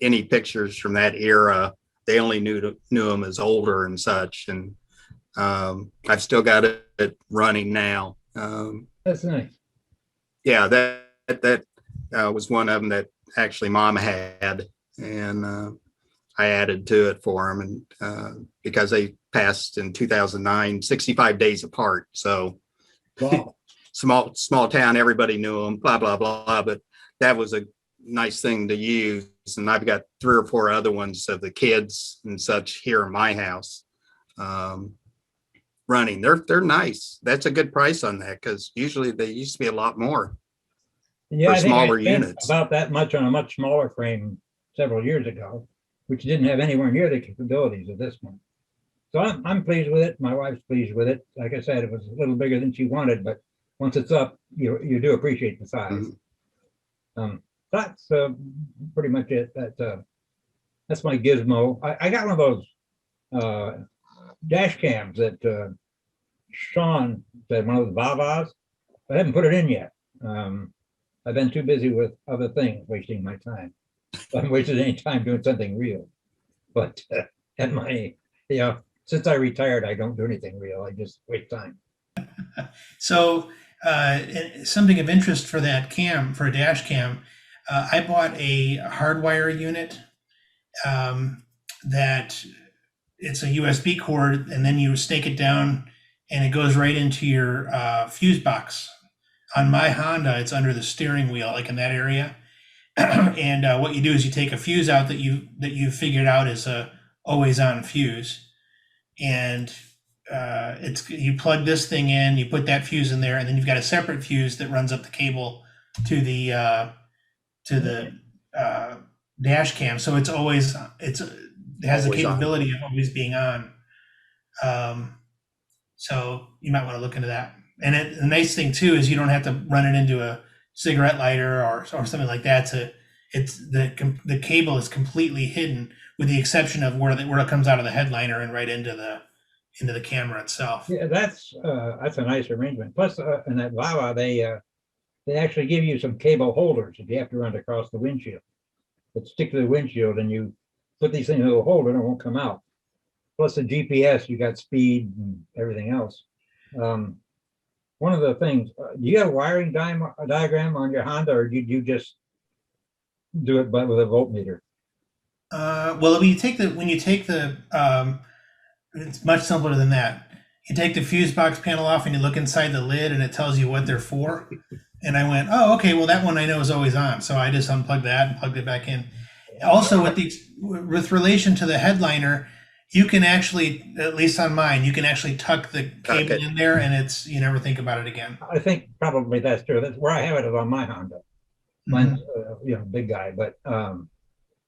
any pictures from that era. They only knew them as older and such. And I've still got it running now. That's nice. Yeah, that was one of them that actually mom had, and I added to it for them, and because they passed in 2009, 65 days apart. So Wow. small town, everybody knew them, blah, blah, blah. But that was a nice thing to use. And I've got 3 or 4 other ones of the kids and such here in my house running. They're nice. That's a good price on that, because usually they used to be a lot more. Yeah, For I think I smaller spent units. about that much on a much smaller frame several years ago, which didn't have anywhere near the capabilities of this one. So I'm pleased with it. My wife's pleased with it. Like I said, it was a little bigger than she wanted, but once it's up, you do appreciate the size. That's pretty much it. That's my gizmo. I got one of those dash cams that Sean said, one of those Vavas. I haven't put it in yet. I've been too busy with other things, wasting my time. I haven't wasted any time doing something real. But at my, since I retired, I don't do anything real. I just waste time. So something of interest for that cam, for a dash cam, I bought a hardwire unit, that it's a USB cord, and then you snake it down, and it goes right into your fuse box. On my Honda, it's under the steering wheel, like in that area. And what you do is you take a fuse out that you figured out is a always on fuse, and you plug this thing in, you put that fuse in there, and then you've got a separate fuse that runs up the cable to the dash cam. So it has the Always on. capability of always being on. So you might want to look into that. And the nice thing too is you don't have to run it into a cigarette lighter or something like that. The cable is completely hidden, with the exception of where it comes out of the headliner and right into the camera itself. Yeah, that's a nice arrangement. Plus, in that Wawa, they actually give you some cable holders if you have to run it across the windshield. But stick to the windshield, and you put these things in a holder, and it won't come out. Plus the GPS, you got speed and everything else. One of the things, do you have a wiring diagram on your Honda, or do you just do it with a voltmeter? Well, when you take the it's much simpler than that. You take the fuse box panel off and you look inside the lid, and it tells you what they're for. And I went, oh, okay, well, that one I know is always on. So I just unplugged that and plugged it back in. Also, with relation to the headliner, you can actually, at least on mine, you can actually tuck the cable in there, and you never think about it again. I think probably that's true. That's where I have it, is on my Honda. Mine's big guy. But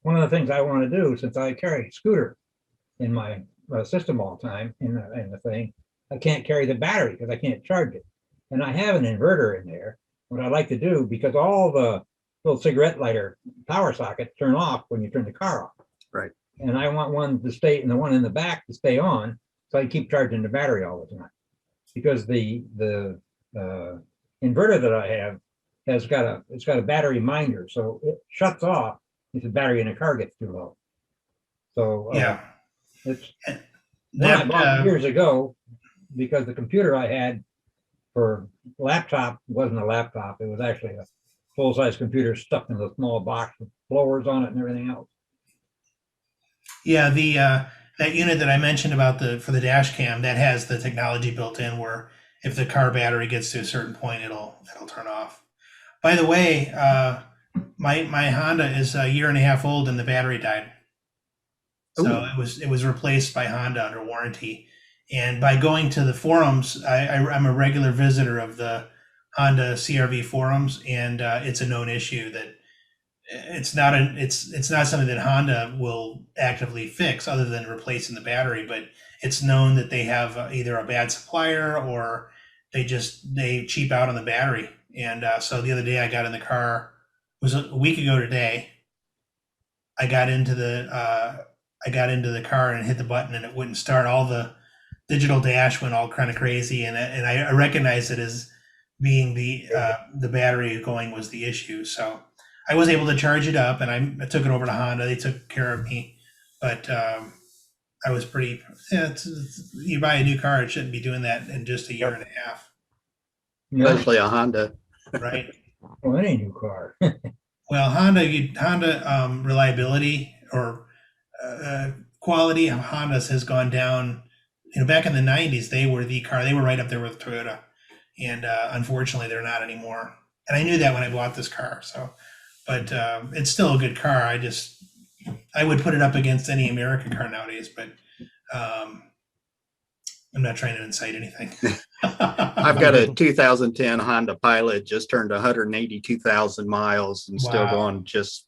one of the things I want to do, since I carry a scooter in my system all the time in the thing, I can't carry the battery because I can't charge it. And I have an inverter in there. What I like to do, because all the little cigarette lighter power sockets turn off when you turn the car off. Right. And I want one to stay, and the one in the back to stay on, so I can keep charging the battery all the time. Because the inverter that I have it's got a battery minder, so it shuts off if the battery in the car gets too low. So it's one I bought years ago, because the computer I had for laptop wasn't a laptop. It was actually a full-size computer stuck in a small box with blowers on it and everything else. Yeah, that unit that I mentioned about for the dash cam, that has the technology built in where if the car battery gets to a certain point, it'll turn off. By the way, my Honda is a year and a half old and the battery died. So it was replaced by Honda under warranty. And by going to the forums, I'm a regular visitor of the Honda CRV forums, and it's a known issue that it's not something that Honda will actively fix other than replacing the battery, but it's known that they have either a bad supplier or they cheap out on the battery. And so the other day I got in the car, it was a week ago today. I got into the car and hit the button and it wouldn't start. All the digital dash went all kind of crazy, and I recognized it as being the battery going was the issue. So I was able to charge it up, and I took it over to Honda. They took care of me, but I was pretty. You buy a new car, it shouldn't be doing that in just a year and a half. Especially a Honda. Right. Well, any new car. Well, Honda reliability or quality of Hondas has gone down. Back in the 90s, they were the car. They were right up there with Toyota, and unfortunately, they're not anymore. And I knew that when I bought this car. So, but it's still a good car. I would put it up against any American car nowadays, but I'm not trying to incite anything. I've got a 2010 Honda Pilot, just turned 182,000 miles and still going just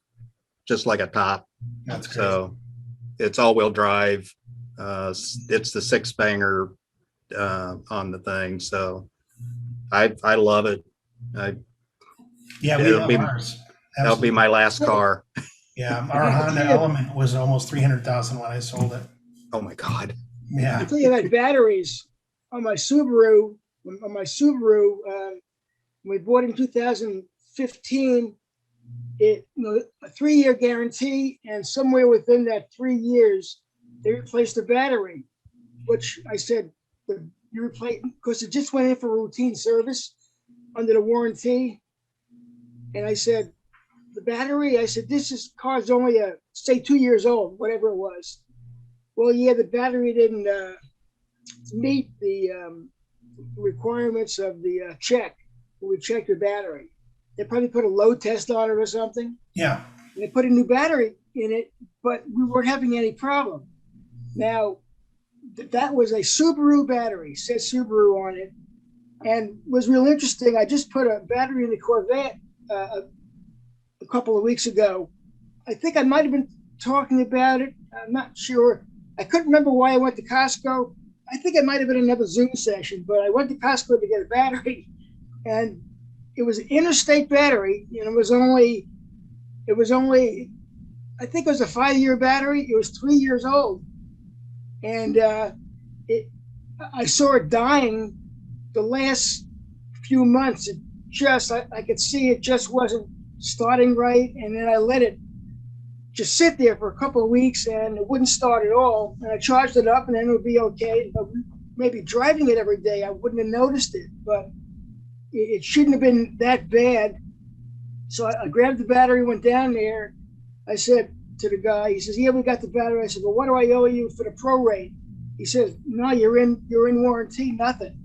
like a top. That's crazy. So it's all-wheel drive. It's the six banger on the thing. So I love it. Yeah, we love ours. That'll be my last car. Yeah, our Honda Element was almost 300,000 when I sold it. Oh my God. Yeah. I'll tell you about batteries on my Subaru. On my Subaru, we bought in 2015. A 3-year guarantee, and somewhere within that 3 years, they replaced the battery, which I said, you replace, because it just went in for routine service under the warranty. And I said, the battery. I said, car's only say 2 years old, whatever it was. Well, yeah, the battery didn't meet the requirements of the check. When we checked your battery, they probably put a load test on it or something. Yeah. And they put a new battery in it, but we weren't having any problem. Now, that was a Subaru battery, said Subaru on it, and was real interesting. I just put a battery in the Corvette a couple of weeks ago. I think I might have been talking about it. I'm not sure. I couldn't remember why I went to Costco. I think it might have been another Zoom session, but I went to Costco to get a battery, and it was an interstate battery, and it was only, I think it was a 5-year battery. It was 3 years old. And I saw it dying the last few months. It just, I could see it just wasn't starting right. And then I let it just sit there for a couple of weeks and it wouldn't start at all. And I charged it up and then it would be okay. But maybe driving it every day, I wouldn't have noticed it, but it shouldn't have been that bad. So I grabbed the battery, went down there. I said to the guy, he says, yeah, we got the battery. I said, well, what do I owe you for the prorate? He says, no, you're in warranty, nothing.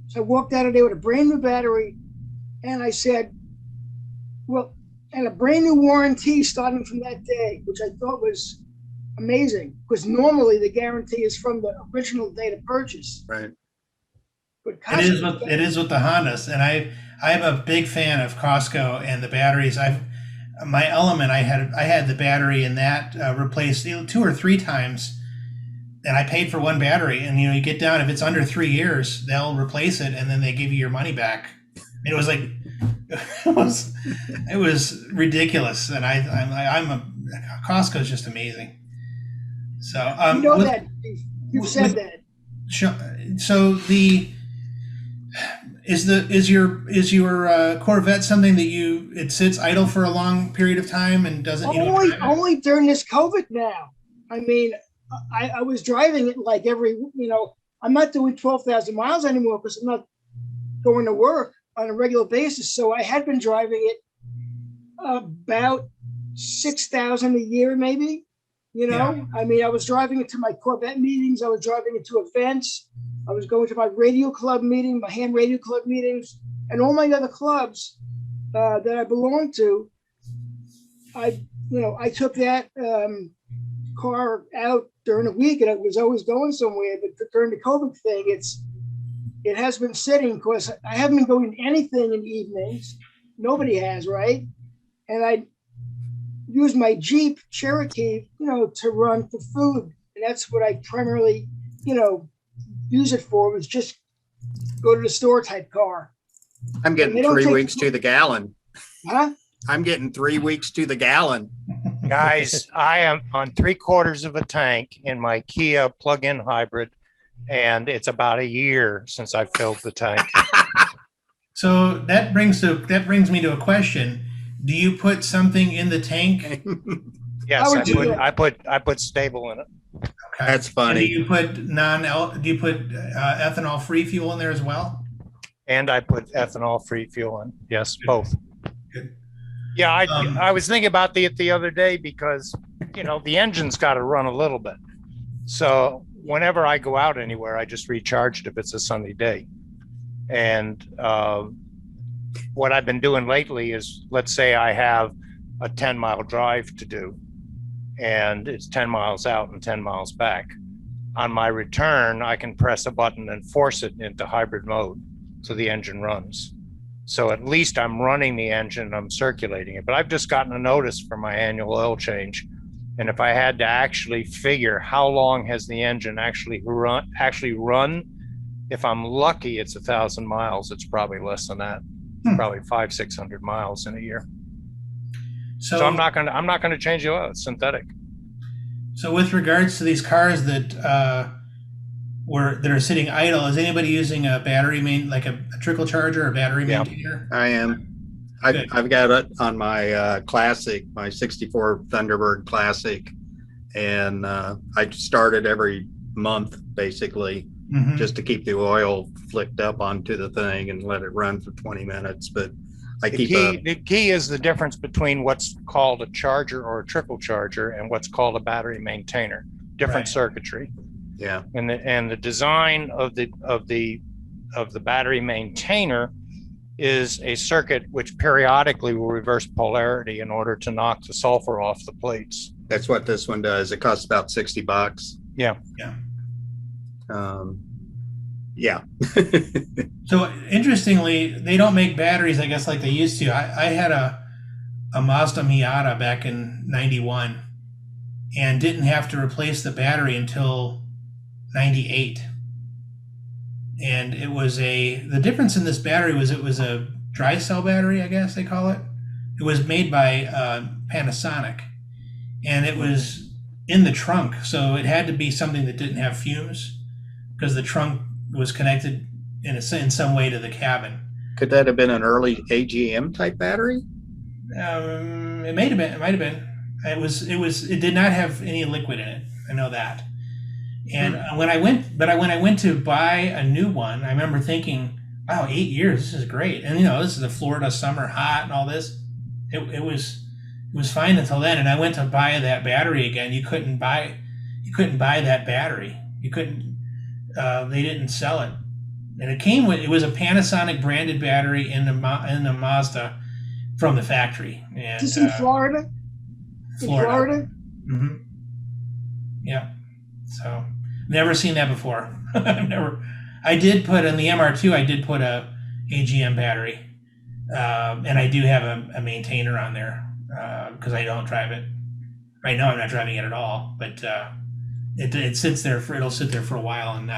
So I walked out of there with a brand new battery. And I said, well, and a brand new warranty starting from that day, which I thought was amazing, because normally the guarantee is from the original date of purchase. Right. But It is with the Hondas, and I'm a big fan of Costco and the batteries. My Element, I had the battery in that replaced 2 or 3 times, and I paid for one battery. And you get down, if it's under 3 years, they'll replace it, and then they give you your money back. It was like it was ridiculous, and Costco is just amazing. So that you've said that. So is your Corvette something that it sits idle for a long period of time and doesn't only during this COVID now. I mean, I was driving it like every, I'm not doing 12,000 miles anymore because I'm not going to work on a regular basis. So I had been driving it about 6,000 a year, maybe. Yeah. I mean, I was driving it to my Corvette meetings. I was driving it to events. I was going to my radio club meeting, my ham radio club meetings, and all my other clubs that I belonged to. I took that car out during the week, and it was always going somewhere. But during the COVID thing, it has been sitting because I haven't been going to anything in the evenings. Nobody has, right? And I use my Jeep Cherokee, to run for food, and that's what I primarily, use it for. Was just go to the store type car. I'm getting 3 weeks to the gallon. Huh? I'm getting 3 weeks to the gallon. Guys, I am on 3/4 of a tank in my Kia plug-in hybrid, and it's about a year since I filled the tank. So that brings me to a question. Do you put something in the tank? Yes, I put stable in it. Okay. That's funny. And do you put ethanol free fuel in there as well? And I put ethanol free fuel in. Yes, both. Good. Yeah, I was thinking about it the other day because, the engine's got to run a little bit. So whenever I go out anywhere, I just recharge it if it's a sunny day. And what I've been doing lately is, let's say I have a 10-mile drive to do, and it's 10 miles out and 10 miles back. On my return, I can press a button and force it into hybrid mode so the engine runs. So at least I'm running the engine, I'm circulating it. But I've just gotten a notice for my annual oil change. And if I had to actually figure how long has the engine actually run, if I'm lucky, it's 1,000 miles. It's probably less than that, probably 500-600 miles in a year. So I'm not gonna change the oil. It's synthetic. So with regards to these cars that are sitting idle, is anybody using a battery like a trickle charger or battery maintainer? I am. I've got it on my Classic, my 64 Thunderbird Classic, and I start it every month basically, just to keep the oil flicked up onto the thing and let it run for 20 minutes. But I The keep key, the key is the difference between what's called a charger or a trickle charger and what's called a battery maintainer. Different Right. circuitry. yeah. And the design of the battery maintainer is a circuit which periodically will reverse polarity in order to knock the sulfur off the plates. That's what this one does. It costs about $60. Yeah. Yeah. So interestingly, they don't make batteries, I guess, like they used to. I had a Mazda Miata back in '91 and didn't have to replace the battery until '98. And it was the difference in this battery was it was a dry cell battery, I guess they call it. It was made by Panasonic, and it was in the trunk. So it had to be something that didn't have fumes because the trunk was connected in some way to the cabin. Could that have been an early AGM type battery? It might have been. It did not have any liquid in it. I know that. And when I went to buy a new one, I remember thinking, wow, 8 years, this is great. And this is a Florida summer, hot and all this. It was fine until then. And I went to buy that battery again. You couldn't buy that battery. You couldn't, they didn't sell it. And it was a Panasonic branded battery in the Mazda from the factory. And, Is this in Florida? Florida. Mm-hmm. Yeah. So never seen that before. I did put in the MR2, I did put a AGM battery. And I do have a maintainer on there because I don't drive it. Right now I'm not driving it at all, but it sits there it'll sit there for a while and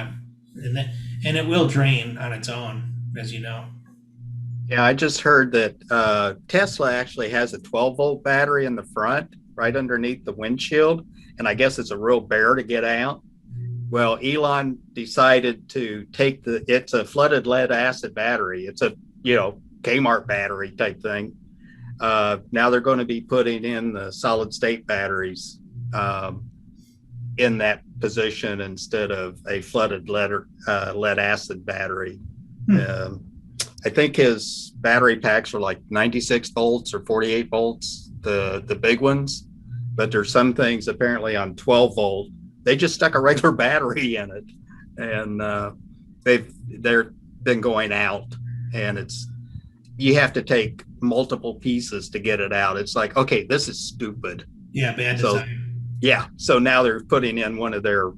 it will drain on its own, as you know. Yeah, I just heard that Tesla actually has a 12-volt battery in the front, right underneath the windshield, and I guess it's a real bear to get out. Well, Elon decided to take it's a flooded lead acid battery. It's a Kmart battery type thing. Now they're going to be putting in the solid state batteries in that position instead of a flooded lead acid battery. I think his battery packs are like 96 volts or 48 volts, the big ones, but there's some things apparently on 12 volt. They just stuck a regular battery in it, and they're been going out, and you have to take multiple pieces to get it out. It's like, okay, this is stupid. Yeah, bad design. Yeah, so now they're putting in one of their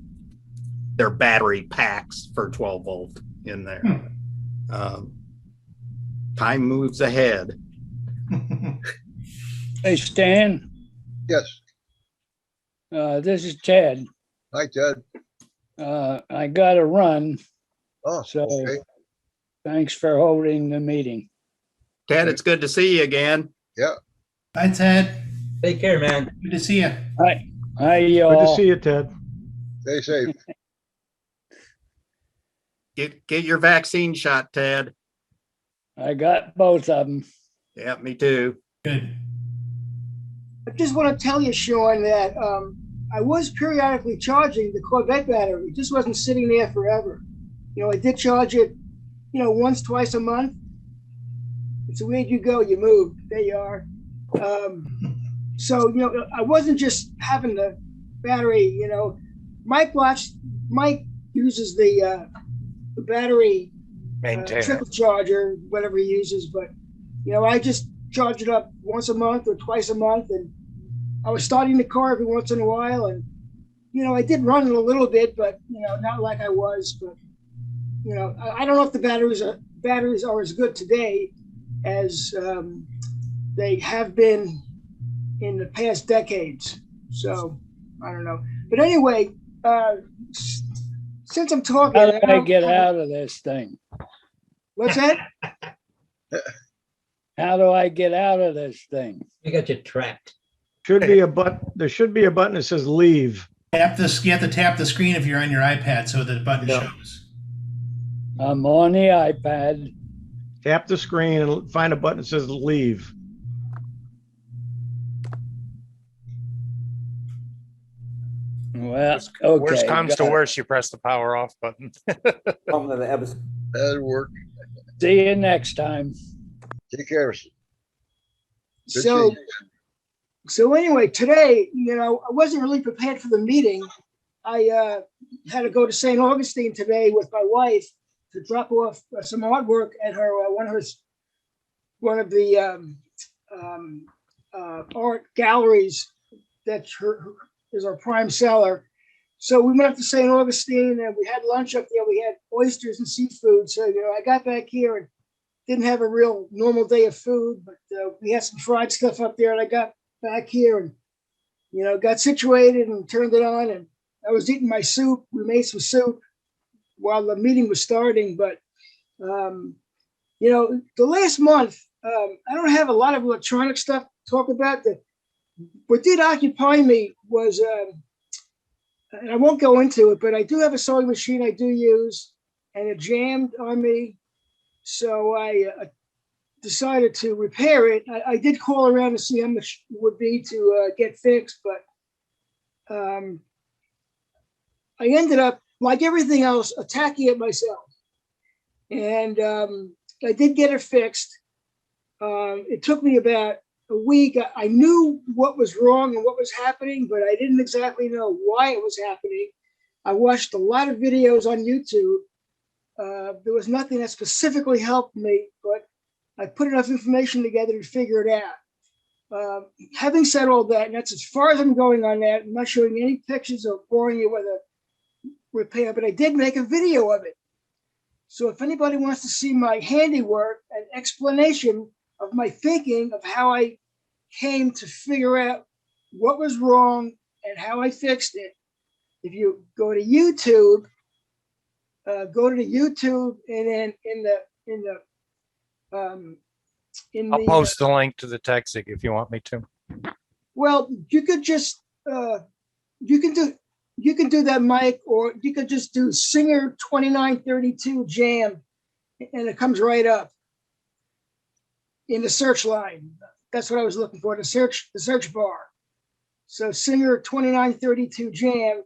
battery packs for 12 volt in there. Time moves ahead. Hey, Stan, Yes. this is Ted. Hi, Ted. I got to run, Oh, so okay. thanks for holding the meeting. Ted, it's good to see you again. Bye, Ted. Take care, man. Good to see you. Hi, Good to y'all. see you, Ted. Stay safe. Get your vaccine shot, Ted. I got both of them. Yeah, me too. Good. I just want to tell you, Sean, that I was periodically charging the Corvette battery. It just wasn't sitting there forever. I did charge it, once, twice a month. It's where'd you go? You moved. There you are. So, I wasn't just having the battery, Mike uses the battery Maintainer. trickle charger, whatever he uses, but I just charge it up once a month or twice a month, and I was starting the car every once in a while, and I did run it a little bit, but not like I was. But I don't know if the batteries are as good today as they have been in the past decades. So I don't know. But anyway, since I'm talking, How do I get out of this thing? What's that? How do I get out of this thing? You got you trapped. Should be a there should be a button that says leave. You have to tap the screen if you're on your iPad so the button shows. I'm on the iPad. Tap the screen and find a button that says leave. Well, okay. Worst comes to got it. worst, you press the power off button. That'd work. See you next time. Take care. Good So, seeing you. so anyway, today, I wasn't really prepared for the meeting. I had to go to St. Augustine today with my wife to drop off some artwork at her one of the art galleries that is our prime seller. So we went up to St. Augustine and we had lunch up there. We had oysters and seafood. So I got back here and didn't have a real normal day of food, but we had some fried stuff up there, and I got back here and got situated and turned it on, and I was eating my soup. We made some soup while the meeting was starting, but the last month, I don't have a lot of electronic stuff to talk about. What did occupy me was, and I won't go into it, but I do have a sewing machine I do use, and it jammed on me. So I decided to repair it. I did call around to see how much it would be to get fixed, but I ended up, like everything else, attacking it myself. And I did get it fixed. It took me about a week. I knew what was wrong and what was happening, but I didn't exactly know why it was happening. I watched a lot of videos on YouTube. There was nothing that specifically helped me, but I put enough information together to figure it out. Having said all that, and that's as far as I'm going on that, I'm not showing any pictures or boring you with a repair, but I did make a video of it. So if anybody wants to see my handiwork and explanation of my thinking of how I came to figure out what was wrong and how I fixed it, if you go to YouTube, and then I'll post the link to the TechSIG if you want me to. Well, you could just you can do that, Mike, or you could just do Singer 2932 Jam, and it comes right up in the search line. That's what I was looking for, the search bar. So Singer 2932 Jam.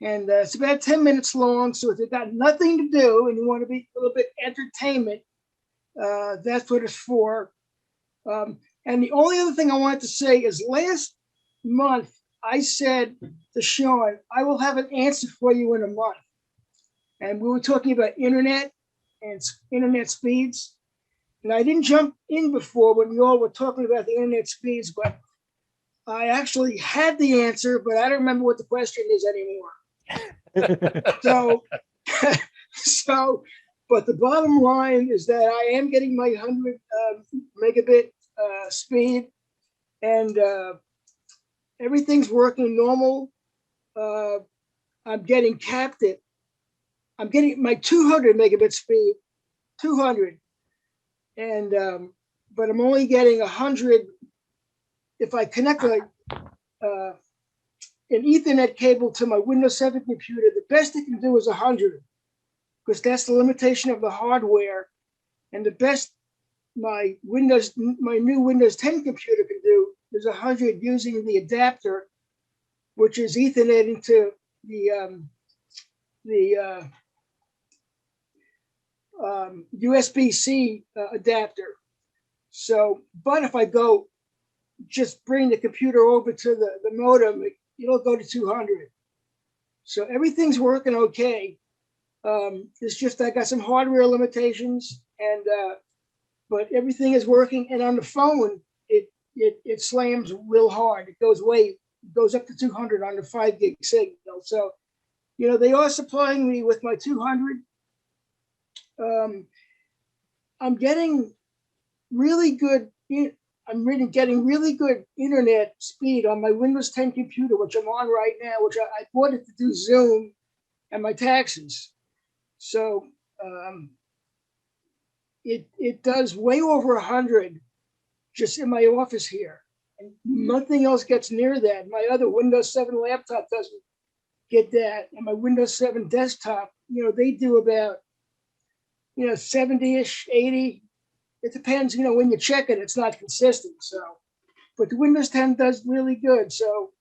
And it's about 10 minutes long. So if you've got nothing to do and you want to be a little bit entertainment, that's what it's for. And the only other thing I wanted to say is last month, I said to Sean, I will have an answer for you in a month. And we were talking about internet and internet speeds. And I didn't jump in before when you all were talking about the internet speeds, but I actually had the answer, but I don't remember what the question is anymore. But the bottom line is that I am getting my 100 megabit speed, and everything's working normal. I'm getting capped at, I'm getting my 200 megabit speed, 200, and but I'm only getting 100 if I connect an Ethernet cable to my Windows 7 computer. The best it can do is 100, because that's the limitation of the hardware. And the best my new Windows 10 computer can do is 100 using the adapter, which is Ethernet into the USB-C adapter. So, but if I go just bring the computer over to the modem, it'll go to 200. So everything's working okay. It's just I got some hardware limitations, and but everything is working. And on the phone, it slams real hard. It goes up to 200 on the 5 gig signal. So, they are supplying me with my 200. I'm getting really good. I'm getting really good internet speed on my Windows 10 computer, which I'm on right now, which I bought it to do Zoom and my taxes. So it does way over 100 just in my office here. And nothing else gets near that. My other Windows 7 laptop doesn't get that. And my Windows 7 desktop, they do about, 70-ish, 80. It depends, when you check it, it's not consistent. So, but the Windows 10 does really good. So,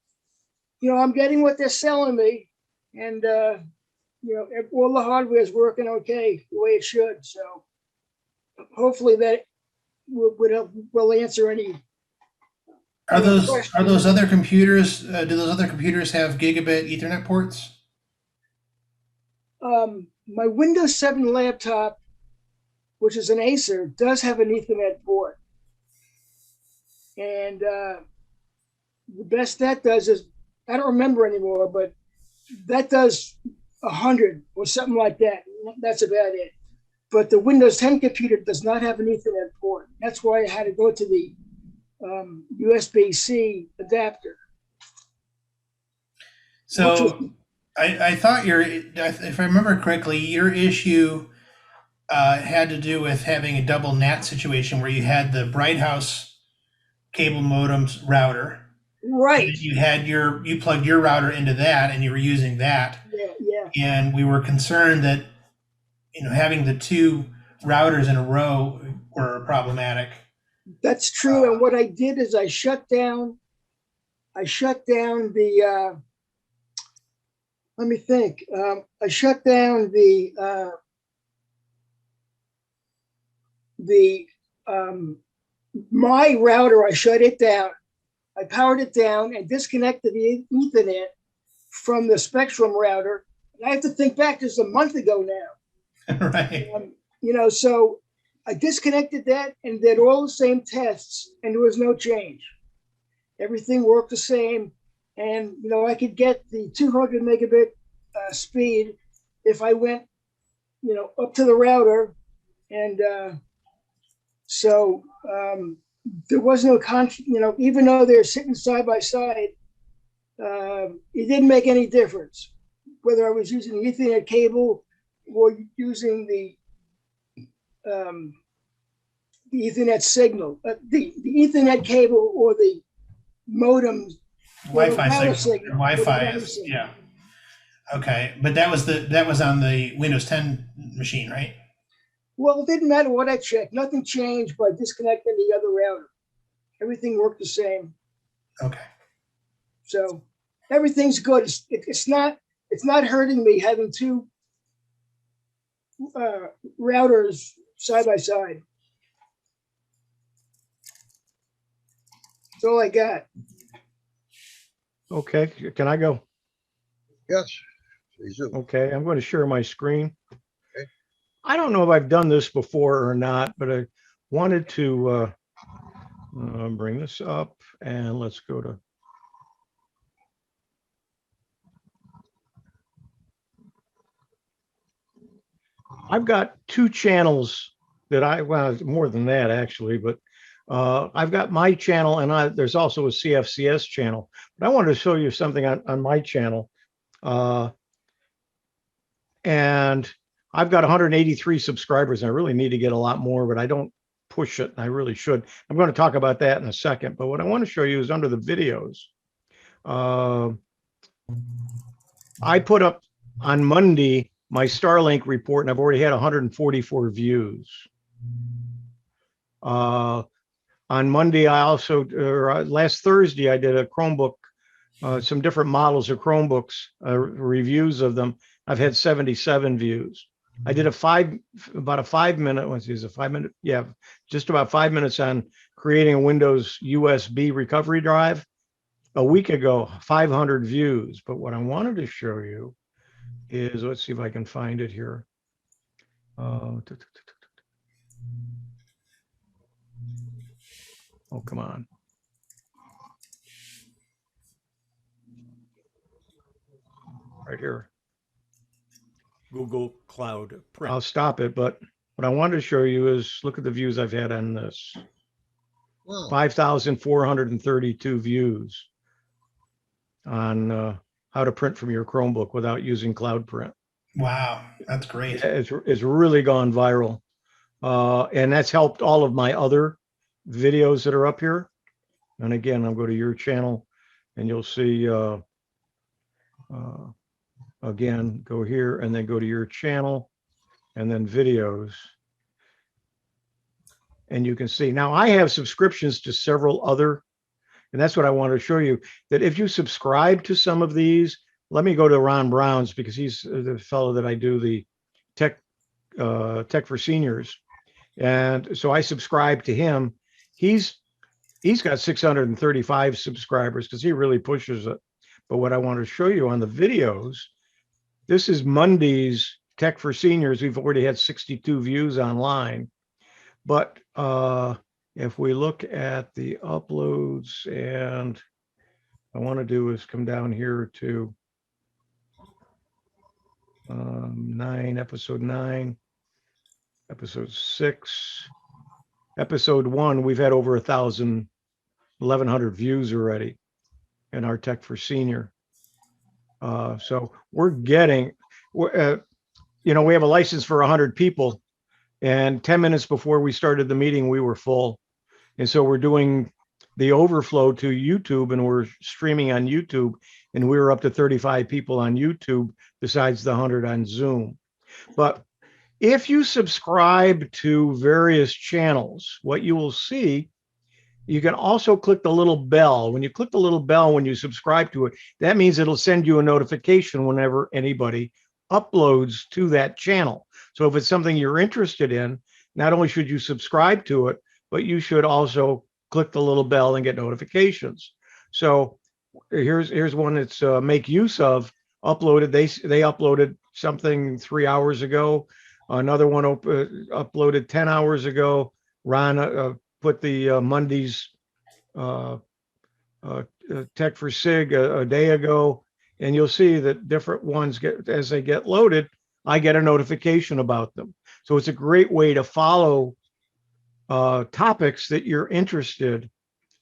I'm getting what they're selling me, and all the hardware is working okay the way it should. So, hopefully that will answer any. Are those questions. other computers? Do those other computers have gigabit Ethernet ports? My Windows 7 laptop, which is an Acer, does have an Ethernet port. And the best that does is, I don't remember anymore, but that does 100 or something like that. That's about it. But the Windows 10 computer does not have an Ethernet port. That's why I had to go to the USB-C adapter. So I thought if I remember correctly, your issue had to do with having a double NAT situation where you had the Bright House cable modems router. Right. And you plugged your router into that and you were using that. Yeah. And we were concerned that, having the two routers in a row were problematic. That's true. And what I did is I shut down the, let me think. I shut down my router. I shut it down. I powered it down and disconnected the Ethernet from the Spectrum router. And I have to think back just a month ago now. Right. So I disconnected that and did all the same tests, and there was no change. Everything worked the same. And, I could get the 200 megabit speed if I went, up to the router. And there was no even though they're sitting side by side, it didn't make any difference whether I was using the Ethernet cable or using the Ethernet signal, the Ethernet cable or the modem. Wi-Fi signal. Wi-Fi is, yeah. Okay, but that was on the Windows 10 machine, right? Well, it didn't matter what I checked. Nothing changed by disconnecting the other router. Everything worked the same. Okay. So everything's good. It's not hurting me having two routers side by side. That's all I got. Okay, can I go? Yes. Please do. Okay, I'm going to share my screen. Okay. I don't know if I've done this before or not, but I wanted to bring this up, and let's go to. I've got two channels that well, more than that actually, but I've got my channel, and there's also a CFCS channel. But I wanted to show you something on my channel. And I've got 183 subscribers, and I really need to get a lot more, but I don't push it. I really should. I'm going to talk about that in a second. But what I want to show you is under the videos. I put up on Monday my StarLink report, and I've already had 144 views. On Monday, I also, last Thursday, I did a Chromebook, some different models of Chromebooks, reviews of them. I've had 77 views. I did about a 5 minute, just about 5 minutes on creating a Windows USB recovery drive. A week ago, 500 views. But what I wanted to show you is, let's see if I can find it here. Oh, come on. Right here. Google Cloud Print. I'll stop it, but what I wanted to show you is, look at the views I've had on this. Wow. 5,432 views on how to print from your Chromebook without using Cloud Print. Wow, that's great. It's really gone viral. And that's helped all of my other videos that are up here. And again, I'll go to your channel and you'll see, again, go here and then go to your channel and then videos. And you can see now I have subscriptions to several other, and that's what I want to show you, that if you subscribe to some of these, let me go to Ron Brown's, because he's the fellow that I do the Tech for Seniors. And so I subscribe to him. He's got 635 subscribers because he really pushes it. But what I want to show you on the videos, this is Monday's Tech for Seniors. We've already had 62 views online. But if we look at the uploads, and I want to do is come down here to episode 9, episode 6, episode 1, we've had over 1,100 views already in our Tech for Senior. So we're getting, we have a license for 100 people, and 10 minutes before we started the meeting, we were full. And so we're doing the overflow to YouTube, and we're streaming on YouTube, and we were up to 35 people on YouTube besides the 100 on Zoom. But if you subscribe to various channels, what you will see, you can also click the little bell. When you click the little bell, when you subscribe to it, that means it'll send you a notification whenever anybody uploads to that channel. So if it's something you're interested in, not only should you subscribe to it, but you should also click the little bell and get notifications. So here's one that's make use of uploaded. They uploaded something 3 hours ago. Another one uploaded 10 hours ago. Ron put the Monday's Tech for SIG a day ago, and you'll see that different ones as they get loaded, I get a notification about them. So it's a great way to follow topics that you're interested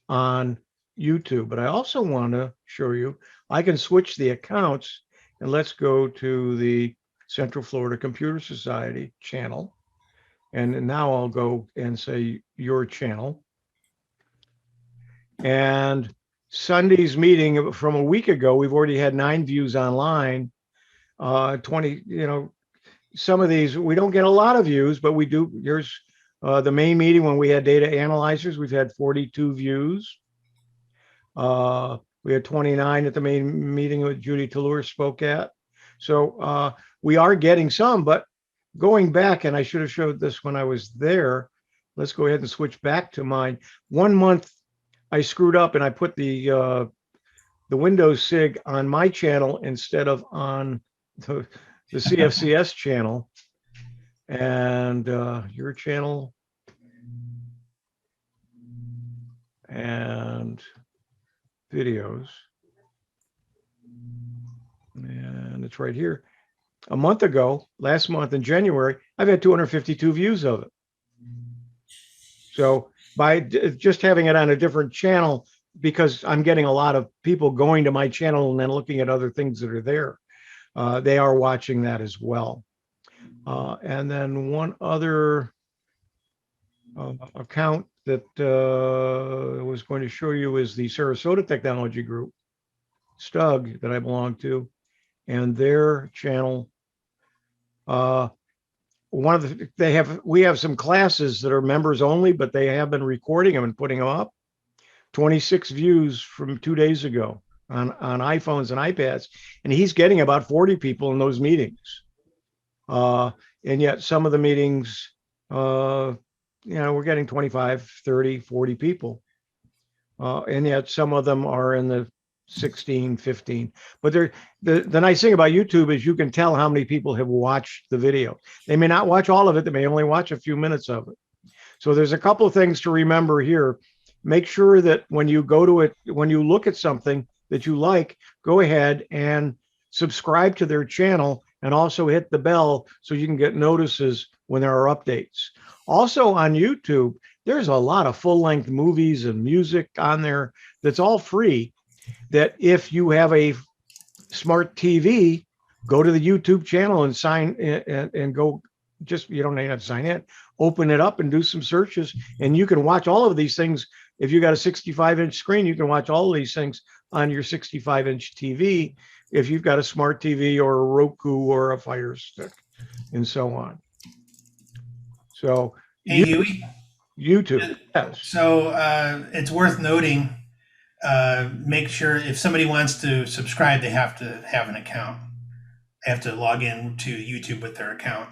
on YouTube. But I also want to show you, I can switch the accounts, and let's go to the Central Florida Computer Society channel. And now I'll go and say your channel. And Sunday's meeting from a week ago, we've already had 9 views online. 20, some of these, we don't get a lot of views, but we do. Here's the main meeting when we had data analyzers. We've had 42 views. We had 29 at the main meeting that Judy Tallur spoke at. So we are getting some, but going back, and I should have showed this when I was there. Let's go ahead and switch back to mine. 1 month I screwed up and I put the Windows SIG on my channel instead of on the CFCS channel. And your channel and videos. And it's right here. A month ago, last month in January, I've had 252 views of it. So by just having it on a different channel, because I'm getting a lot of people going to my channel and then looking at other things that are there, they are watching that as well. And then one other account that I was going to show you is the Sarasota Technology Group, STUG, that I belong to, and their channel. We have some classes that are members only, but they have been recording them and putting them up. 26 views from 2 days ago on iPhones and iPads, and he's getting about 40 people in those meetings. And yet some of the meetings, we're getting 25, 30, 40 people. And yet some of them are in the 16, 15. But the nice thing about YouTube is you can tell how many people have watched the video. They may not watch all of it. They may only watch a few minutes of it. So there's a couple of things to remember here. Make sure that when you go to it, when you look at something that you like, go ahead and subscribe to their channel and also hit the bell so you can get notices when there are updates. Also on YouTube, there's a lot of full-length movies and music on there that's all free, that if you have a smart TV, go to the YouTube channel and sign in and go, just, you don't have to sign in, open it up and do some searches, and you can watch all of these things. If you got a 65-inch screen, you can watch all of these things on your 65-inch TV if you've got a smart TV or a Roku or a Fire Stick and so on. So Hey, Hewie. YouTube, yes. So it's worth noting, make sure if somebody wants to subscribe, they have to have an account. They have to log in to YouTube with their account.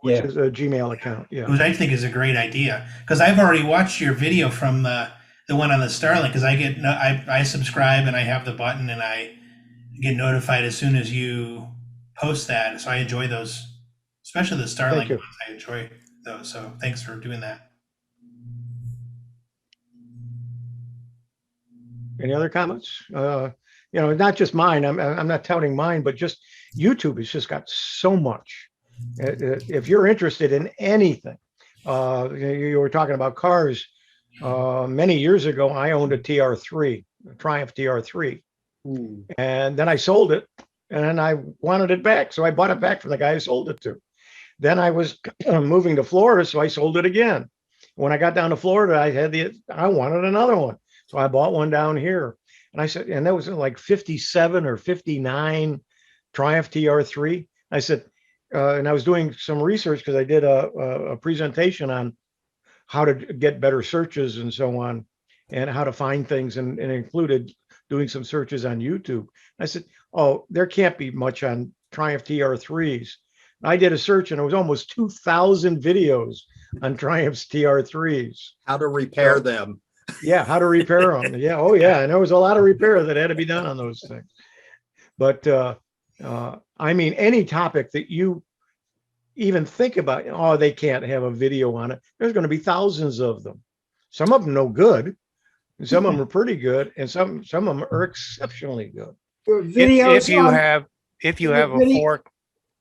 which Yeah. is a Gmail account. Yeah. which I think is a great idea. Because I've already watched your video from the one on the StarLink. Because I subscribe and I have the button and I get notified as soon as you post that. So I enjoy those, especially the StarLink you. ones. I enjoy those. So thanks for doing that. Any other comments? Not just mine. I'm not touting mine, but just YouTube has just got so much. If you're interested in anything, you were talking about cars. Many years ago, I owned a TR3, a Triumph TR3, and then I sold it, and I wanted it back, so I bought it back from the guy who sold it to. Then I was moving to Florida, so I sold it again. When I got down to Florida, I wanted another one. So I bought one down here, and I said, and that was like 57 or 59 Triumph TR3. I said, and I was doing some research because I did a presentation on how to get better searches and so on, and how to find things, and included doing some searches on YouTube. I said, oh, there can't be much on Triumph TR3s. I did a search, and it was almost 2,000 videos on Triumph's TR3s. How to repair them. Yeah, how to repair them. Yeah, oh yeah, and there was a lot of repair that had to be done on those things. But I mean, any topic that you even think about, oh, they can't have a video on it. There's going to be thousands of them. Some of them no good, and some of them are pretty good, and some of them are exceptionally good. If you have a fork,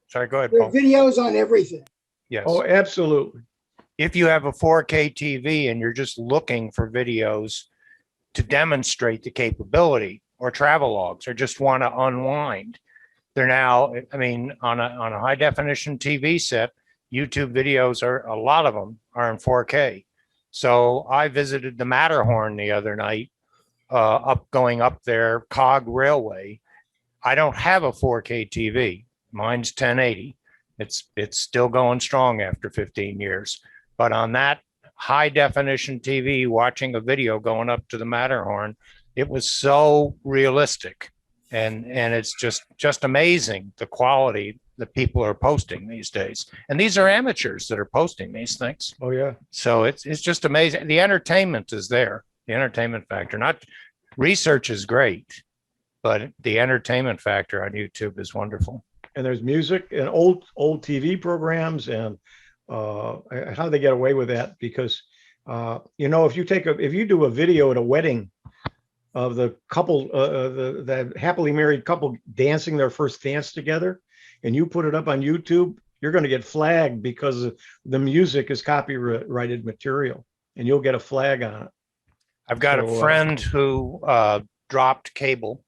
sorry, go ahead, There are Paul. videos on everything. Yes. Oh, absolutely. If you have a 4K TV and you're just looking for videos to demonstrate the capability, or travel logs, or just want to unwind, they're now, I mean, on a high definition TV set, YouTube videos a lot of them are in 4K. So I visited the Matterhorn the other night, going up there, Cog Railway. I don't have a 4K TV. Mine's 1080. It's still going strong after 15 years. But on that high definition TV, watching a video going up to the Matterhorn, it was so realistic. And it's just amazing the quality that people are posting these days. And these are amateurs that are posting these things. Oh yeah. So it's just amazing. The entertainment is there, the entertainment factor. Not research is great, but the entertainment factor on YouTube is wonderful. And there's music and old TV programs, and how they get away with that, because if you do a video at a wedding of the couple, the happily married couple dancing their first dance together, and you put it up on YouTube, you're going to get flagged because the music is copyrighted material, and you'll get a flag on it. I've got a friend who dropped cable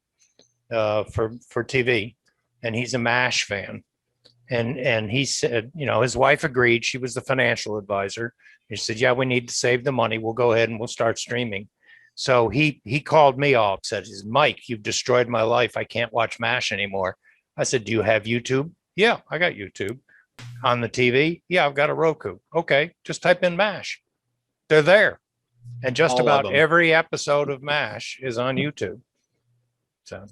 for TV, and he's a MASH fan. And he said, his wife agreed. She was the financial advisor. He said, yeah, we need to save the money. We'll go ahead and we'll start streaming. So he called me all upset. He said, Mike, you've destroyed my life. I can't watch MASH anymore. I said, do you have YouTube? Yeah, I got YouTube. On the TV? Yeah, I've got a Roku. Okay, just type in MASH. They're there. And just All of about them. every episode of MASH is on YouTube. So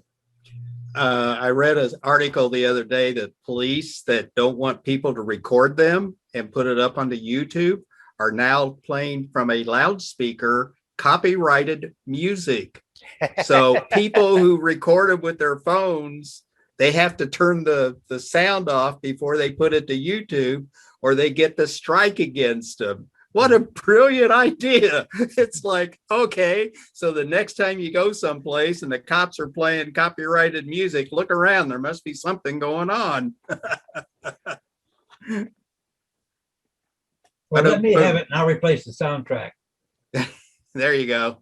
I read an article the other day that police that don't want people to record them and put it up onto YouTube are now playing from a loudspeaker copyrighted music. So people who recorded with their phones, they have to turn the sound off before they put it to YouTube, or they get the strike against them. What a brilliant idea. It's like, okay, so the next time you go someplace and the cops are playing copyrighted music, look around, there must be something going on. Well, let me have it and I'll replace the soundtrack. There you go.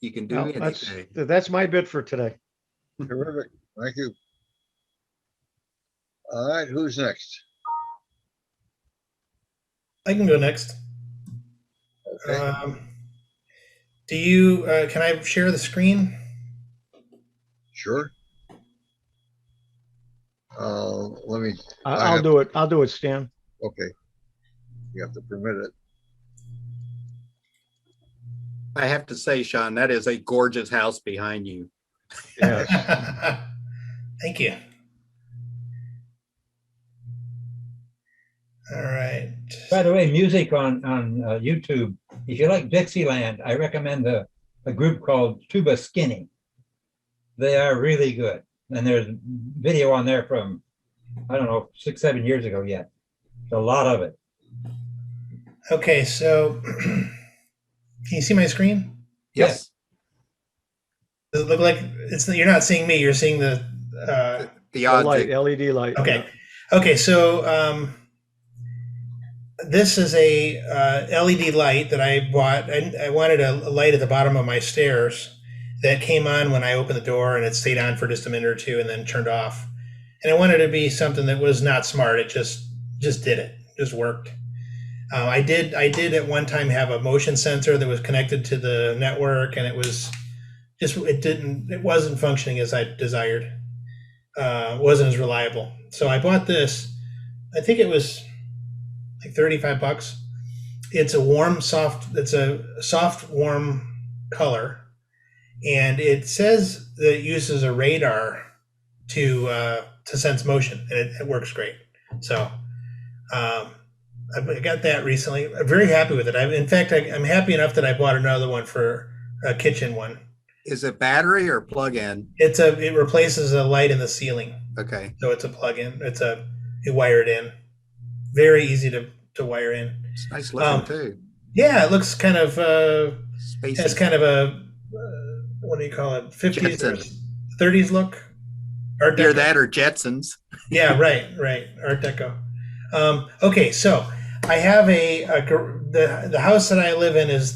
You can do Well, anything. that's my bit for today. Terrific. Thank you. All right, who's next? I can go next. Okay. Do you? Can I share the screen? Sure. Let me. I'll do it. I'll do it, Stan. Okay. You have to permit it. I have to say, Sean, that is a gorgeous house behind you. Yes. Thank you. All right. By the way, music on YouTube. If you like Dixieland, I recommend a group called Tuba Skinny. They are really good, and there's video on there from I don't know 6-7 years ago yet. There's a lot of it. Okay, so can you see my screen? Yes. Does it look like you're not seeing me? You're seeing the The The object. light, LED light. okay. Okay, so this is a LED light that I bought. I wanted a light at the bottom of my stairs that came on when I opened the door, and it stayed on for just a minute or two and then turned off. And I wanted it to be something that was not smart. It just did it. Just worked. I did at one time have a motion sensor that was connected to the network, and it wasn't functioning as I desired. Wasn't as reliable. So I bought this. I think it was like $35. It's a soft, warm color. And it says that it uses a radar to sense motion, and it works great. So I got that recently. I'm very happy with it. In fact, I'm happy enough that I bought another one for a kitchen one. Is it battery or plug-in? It replaces a light in the ceiling. Okay. So it's a plug-in. You wire it in. Very easy to wire in. It's nice looking too. Yeah, it looks kind of Spacey. has kind of a what do you call it? 50s or Jetson. 30s look. Art Either Deco. that or Jetsons. Yeah, right. Art Deco. Okay, so I have the house that I live in is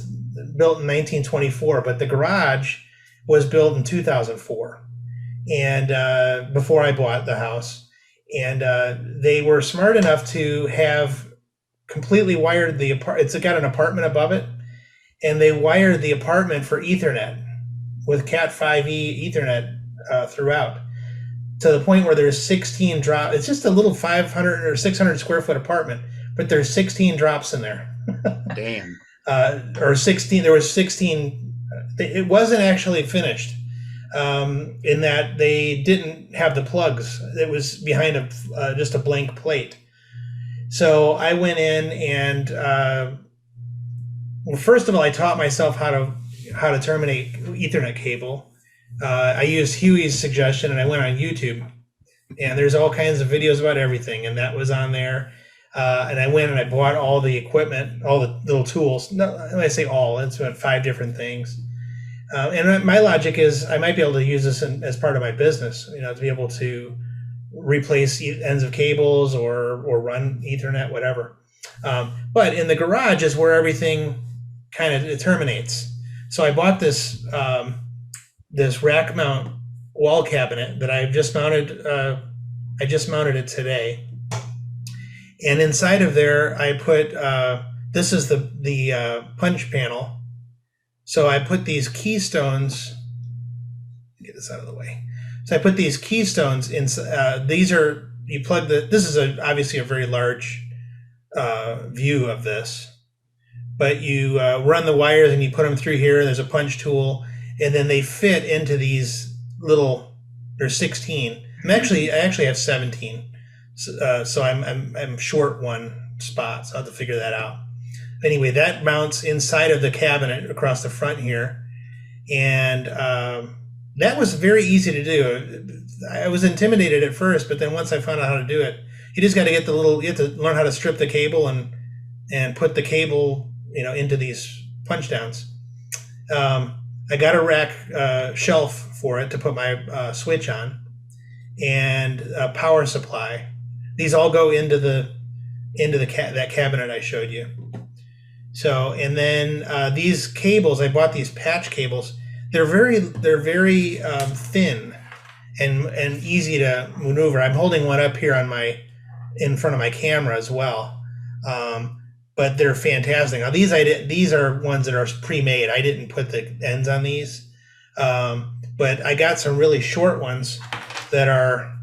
built in 1924, but the garage was built in 2004, and before I bought the house. And they were smart enough to have completely wired the apartment. It's got an apartment above it, and they wired the apartment for Ethernet with Cat 5e Ethernet throughout, to the point where there's 16 drops. It's just a little 500 or 600 square foot apartment, but there's 16 drops in there. Damn. Or 16. There was 16. It wasn't actually finished. In that they didn't have the plugs. It was behind just a blank plate. So I went in and well, first of all, I taught myself how to terminate Ethernet cable. I used Hewie's suggestion, and I went on YouTube, and there's all kinds of videos about everything, and that was on there. And I went and I bought all the equipment, all the little tools. No, when I say all, it's about 5 different things. And my logic is I might be able to use this as part of my business, to be able to replace ends of cables or run Ethernet, whatever. But in the garage is where everything kind of terminates. So I bought this this rack mount wall cabinet that I've just mounted. I just mounted it today, and inside of there I put this is the punch panel. So I put these keystones. Get this out of the way. So I put these keystones in. These are you plug the. This is obviously a very large view of this, but you run the wires and you put them through here. There's a punch tool, and then they fit into these little. There's 16. I actually have 17. So I'm short one spot. So I will have to figure that out. Anyway, that mounts inside of the cabinet across the front here, and that was very easy to do. I was intimidated at first, but then once I found out how to do it, you just got to get you have to learn how to strip the cable and put the cable, into these punch downs. I got a rack shelf for it to put my switch on, and a power supply. These all go into that cabinet I showed you. So, and then these cables, I bought these patch cables. They're very thin and easy to maneuver. I'm holding one up here in front of my camera as well. But they're fantastic. Now these are ones that are pre-made. I didn't put the ends on these, but I got some really short ones that are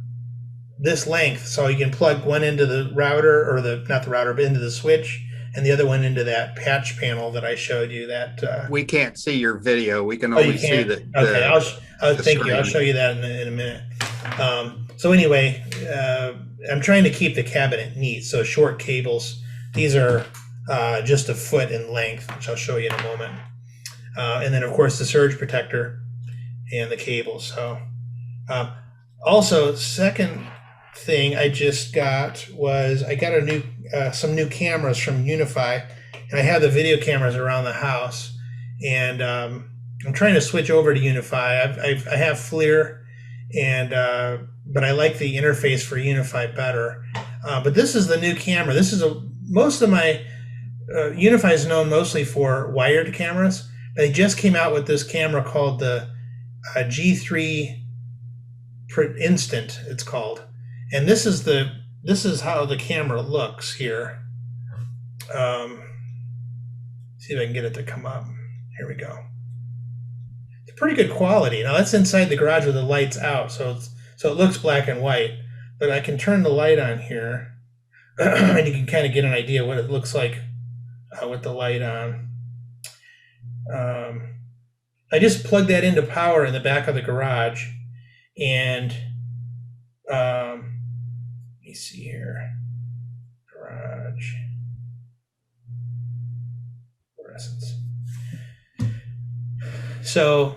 this length, so you can plug one into the router, or not the router, but into the switch, and the other one into that patch panel that I showed you. That we can't see your video. We can only see the. Okay, thank you. I'll screen. show you that in a minute. So anyway, I'm trying to keep the cabinet neat. So short cables. These are just a foot in length, which I'll show you in a moment. And then of course the surge protector and the cable. So also second thing I just got was I got a new some new cameras from Unify, and I have the video cameras around the house, and I'm trying to switch over to Unify. I have FLIR, and but I like the interface for Unify better. But this is the new camera. This is most of my Unify is known mostly for wired cameras. They just came out with this camera called the G3 Instant. It's called, and this is how the camera looks here. See if I can get it to come up. Here we go. It's pretty good quality. Now that's inside the garage with the lights out, so it looks black and white. But I can turn the light on here, and you can kind of get an idea what it looks like with the light on. I just plugged that into power in the back of the garage, and let me see here, garage fluorescence. So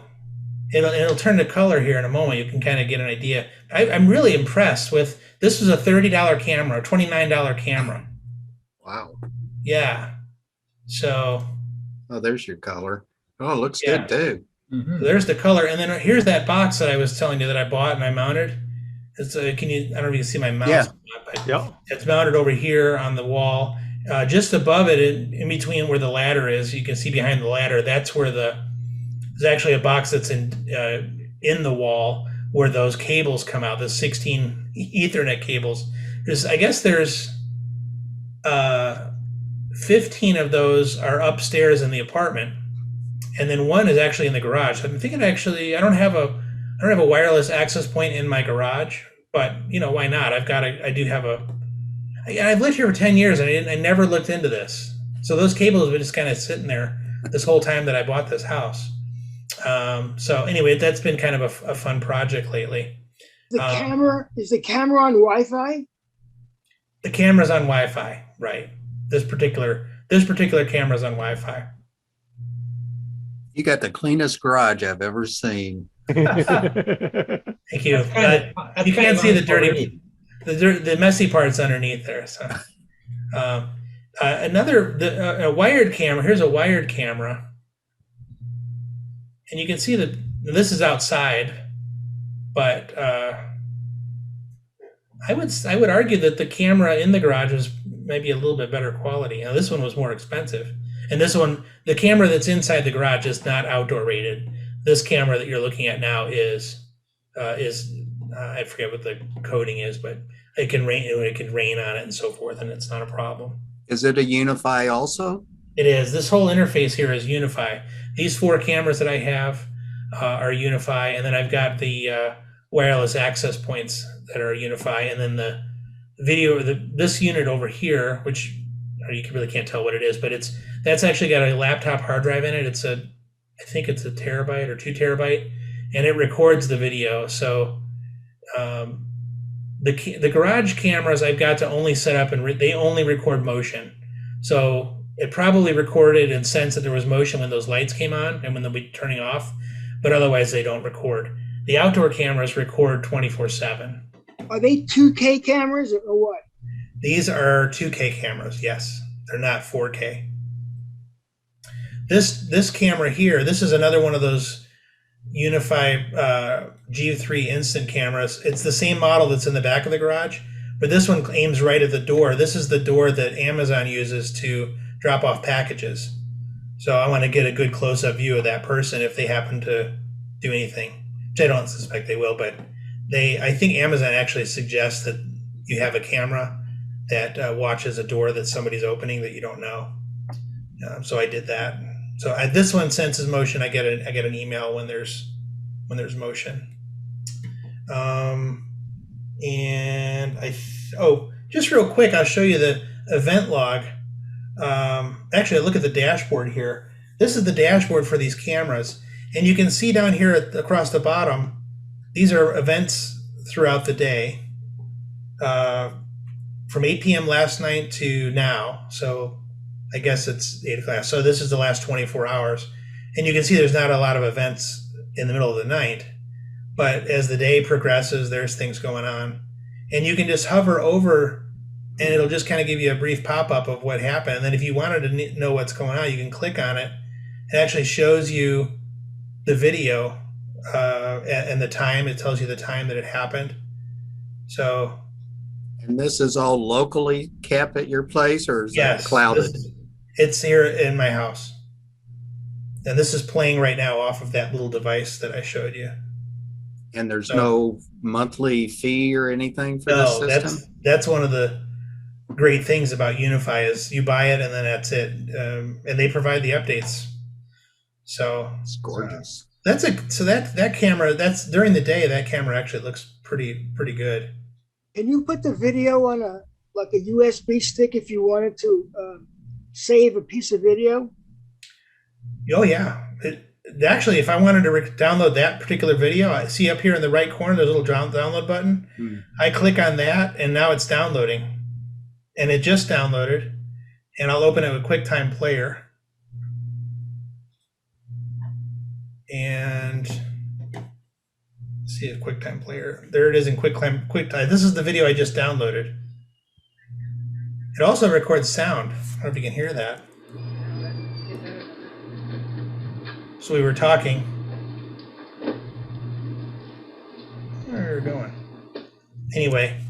it'll turn to color here in a moment. You can kind of get an idea. I'm really impressed with this. Was a $30 camera, $29 camera. Wow. Yeah. So. Oh, there's your color. Oh, it looks Yeah. good too. Mhm. There's the color, and then here's that box that I was telling you that I bought and I mounted. It's I don't know if you can see my mouse. Yeah. But Yeah. it's mounted over here on the wall, just above it, in between where the ladder is. You can see behind the ladder. That's where there's actually a box that's in the wall where those cables come out. The 16 Ethernet cables. I guess there's 15 of those are upstairs in the apartment, and then one is actually in the garage. So I'm thinking I don't have a wireless access point in my garage, but why not? I've lived here for 10 years and I never looked into this. So those cables have been just kind of sitting there this whole time that I bought this house. So anyway, that's been kind of a fun project lately. Is the camera on Wi-Fi? The camera's on Wi-Fi, right? This particular camera's on Wi-Fi. You got the cleanest garage I've ever seen. Thank you. You can't see the dirty, the messy parts underneath there. So, a wired camera. Here's a wired camera, and you can see that this is outside, but I would argue that the camera in the garage is maybe a little bit better quality. Now this one was more expensive, and this one, the camera that's inside the garage is not outdoor rated. This camera that you're looking at now is I forget what the coding is, but it can rain on it and so forth, and it's not a problem. Is it a Unify also? It is. This whole interface here is Unify. These 4 cameras that I have are Unify, and then I've got the wireless access points that are Unify, and then the video, this unit over here, which you really can't tell what it is, but that's actually got a laptop hard drive in it. I think it's a terabyte or 2 terabyte, and it records the video. So the garage cameras I've got to only set up, and they only record motion. So it probably recorded and sensed that there was motion when those lights came on and when they'll be turning off, but otherwise they don't record. The outdoor cameras record 24/7. Are they 2K cameras or what? These are 2K cameras, yes. They're not 4K. This camera here, this is another one of those Unify G3 instant cameras. It's the same model that's in the back of the garage, but this one aims right at the door. This is the door that Amazon uses to drop off packages. So I want to get a good close-up view of that person if they happen to do anything, which I don't suspect they will, but I think Amazon actually suggests that you have a camera that watches a door that somebody's opening that you don't know. So I did that. So this one senses motion. I get an email when there's motion. And just real quick, I'll show you the event log. Actually, I look at the dashboard here. This is the dashboard for these cameras, and you can see down here across the bottom, these are events throughout the day, from 8 p.m. last night to now. So I guess it's 8 o'clock. So this is the last 24 hours. And you can see there's not a lot of events in the middle of the night. But as the day progresses, there's things going on. And you can just hover over and it'll just kind of give you a brief pop-up of what happened. And then if you wanted to know what's going on, you can click on it. It actually shows you the video and the time. It tells you the time that it happened. So. And this is all locally kept at your place, or is Yes, that clouded? It's here in my house. And this is playing right now off of that little device that I showed you. And there's So- no monthly fee or anything for this No, system? that's one of the great things about Unify is you buy it and then that's it. And they provide the updates. So It's gorgeous. so that camera, that's during the day, that camera actually looks pretty good. Can you put the video on a USB stick if you wanted to save a piece of video? Oh yeah. Actually, if I wanted to download that particular video, I see up here in the right corner, there's a little download button. I click on that and now it's downloading. And it just downloaded. And I'll open it with QuickTime Player. And see a QuickTime Player. There it is in QuickTime. This is the video I just downloaded. It also records sound. I don't know if you can hear that. So we were talking. Where are we going? Anyway,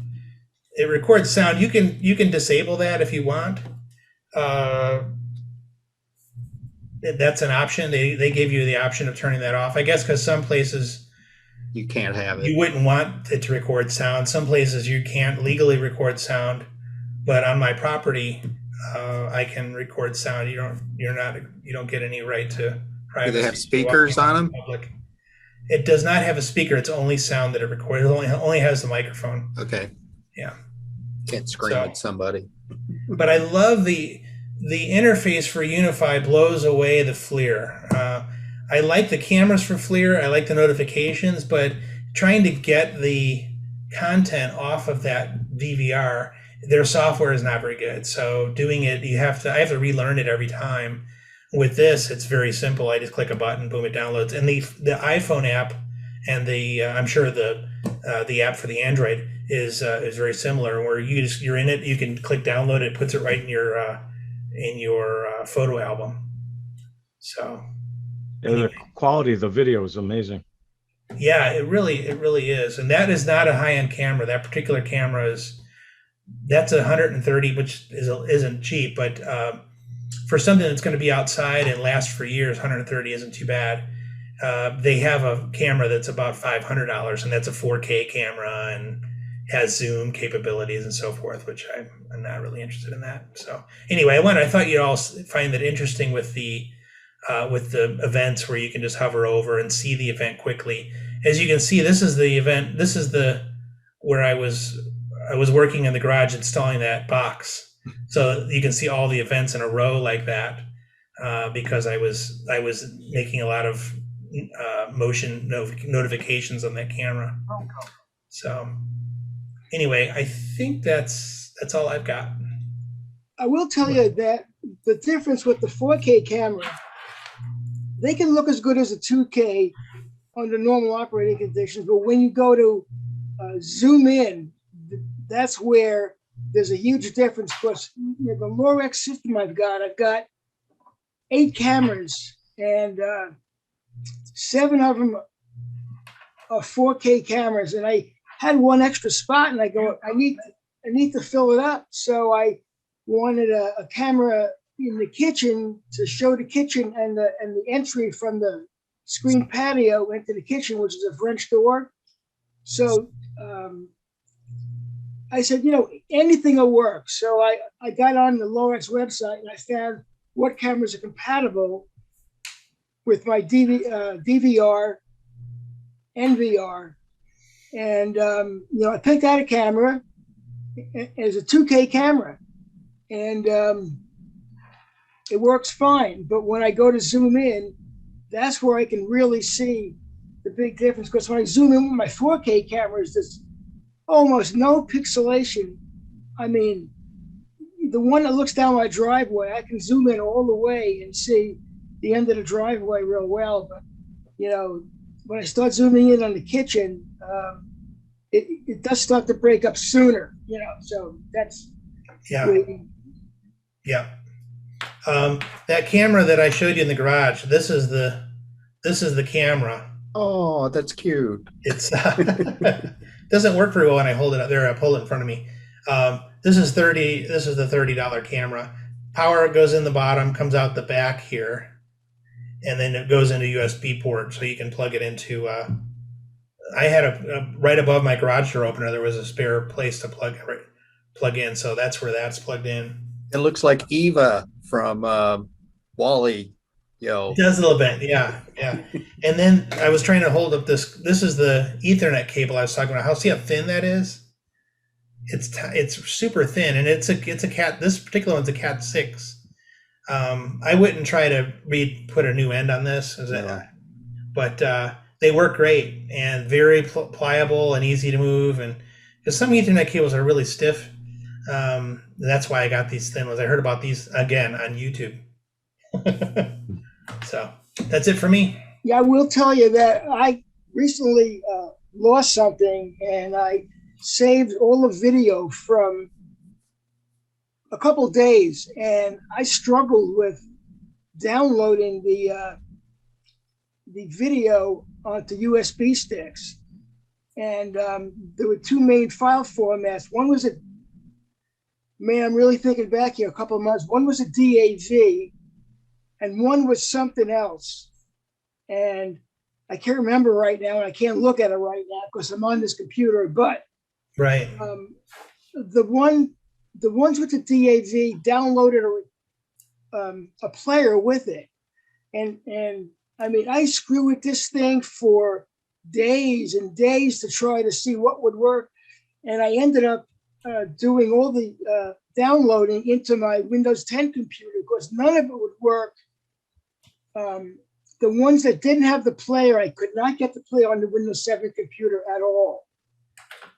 it records sound. You can disable that if you want. That's an option. They gave you the option of turning that off. I guess because some places You can't have it. you wouldn't want it to record sound. Some places you can't legally record sound, but on my property, I can record sound. You don't get any right to privacy. Do they have speakers on them? Public. It does not have a speaker. It's only sound that it records. It only has the microphone. Okay. Yeah. Can't scream So- at somebody. But I love the interface for Unify blows away the FLIR. I like the cameras for FLIR. I like the notifications, but trying to get the content off of that DVR, their software is not very good. So doing it, I have to relearn it every time. With this, it's very simple. I just click a button, boom, it downloads. And the iPhone app and I'm sure the app for the Android is very similar. Where you're in it, you can click download, it puts it right in your photo album. So Yeah, the quality of the video is amazing. yeah, it really is. And that is not a high-end camera. That particular camera that's 130, which isn't cheap, but for something that's going to be outside and last for years, 130 isn't too bad. They have a camera that's about $500, and that's a 4K camera and has zoom capabilities and so forth, which I'm not really interested in that. So anyway, I thought you'd all find that interesting with the events where you can just hover over and see the event quickly. As you can see, this is the event. This is where I was working in the garage installing that box. So you can see all the events in a row like that because I was making a lot of motion notifications on that camera. So anyway, I think that's all I've got. I will tell you that the difference with the 4K camera, they can look as good as a 2K under normal operating conditions, but when you go to zoom in, that's where there's a huge difference. Because the Lorex system I've got 8 cameras, and 7 of them are 4K cameras, and I had one extra spot, and I need to fill it up, so I wanted a camera in the kitchen to show the kitchen and the entry from the screen patio into the kitchen, which is a French door. So I said, anything will work. So I got on the Lorex website and I found what cameras are compatible with my DVR, NVR. And, I picked out a camera. It's a 2K camera. And it works fine. But when I go to zoom in, that's where I can really see the big difference. Because when I zoom in with my 4K cameras, almost no pixelation. I mean, the one that looks down my driveway, I can zoom in all the way and see the end of the driveway real well. But, you know, when I start zooming in on the kitchen, it does start to break up sooner, you know, so that's. Yeah. Yeah. That camera that I showed you in the garage, this is the camera. Oh, that's cute. It's doesn't work very well when I hold it up there. I pull it in front of me. This is the $30 camera. Power goes in the bottom, comes out the back here, and then it goes into USB port, so you can plug it into. I had a right above my garage door opener. There was a spare place to plug in, so that's where that's plugged in. It looks like Eva from Wall-E. Yo, It does a little bit, yeah. And then I was trying to hold up this. This is the Ethernet cable I was talking about. How see how thin that is? It's super thin, and it's a cat. This particular one's a Cat 6. I wouldn't try to put a new end on this, but they work great and very pliable and easy to move. And because some Ethernet cables are really stiff, that's why I got these thin ones. I heard about these again on YouTube. So that's it for me. Yeah, I will tell you that I recently lost something, and I saved all the video from a couple days, and I struggled with downloading the video onto USB sticks. And there were two main file formats. One was I'm really thinking back here a couple of months. One was a DAV, and one was something else. And I can't remember right now, and I can't look at it right now because I'm on this computer. But right, the ones with the DAV downloaded a player with it, and I mean, I screwed with this thing for days and days to try to see what would work, and I ended up doing all the downloading into my Windows 10 computer because none of it would work. The ones that didn't have the player, I could not get the player on the Windows 7 computer at all.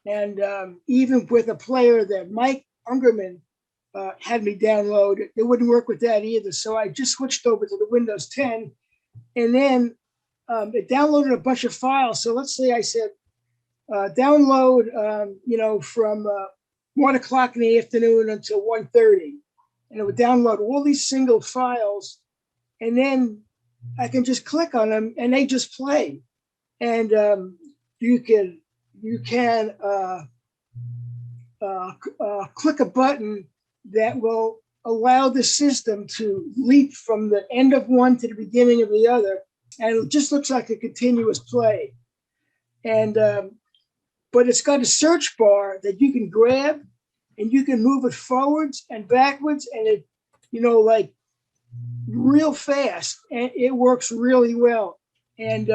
And even with a player that Mike Ungerman had me download, it wouldn't work with that either. So I just switched over to the Windows 10, and then it downloaded a bunch of files. So let's say I said, download, from 1 o'clock in the afternoon until 1:30. And it would download all these single files, and then I can just click on them and they just play. And you can click a button that will allow the system to leap from the end of one to the beginning of the other. And it just looks like a continuous play. And but it's got a search bar that you can grab, and you can move it forwards and backwards, and it, like real fast, and it works really well. And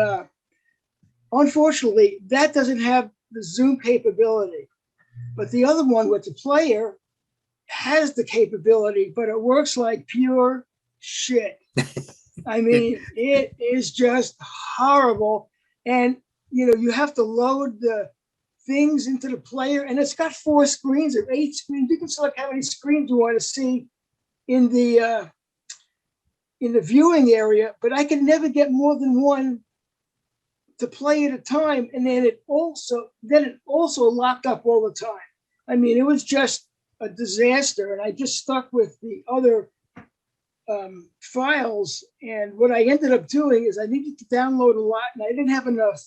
unfortunately, that doesn't have the zoom capability, but the other one with the player has the capability, but it works like pure shit. I mean, it is just horrible. And, you have to load the things into the player, and it's got 4 screens or 8 screens. You can select how many screens you want to see in the viewing area, but I can never get more than one to play at a time. And then it also locked up all the time. I mean, it was just a disaster, and I just stuck with the other files. And what I ended up doing is I needed to download a lot, and I didn't have enough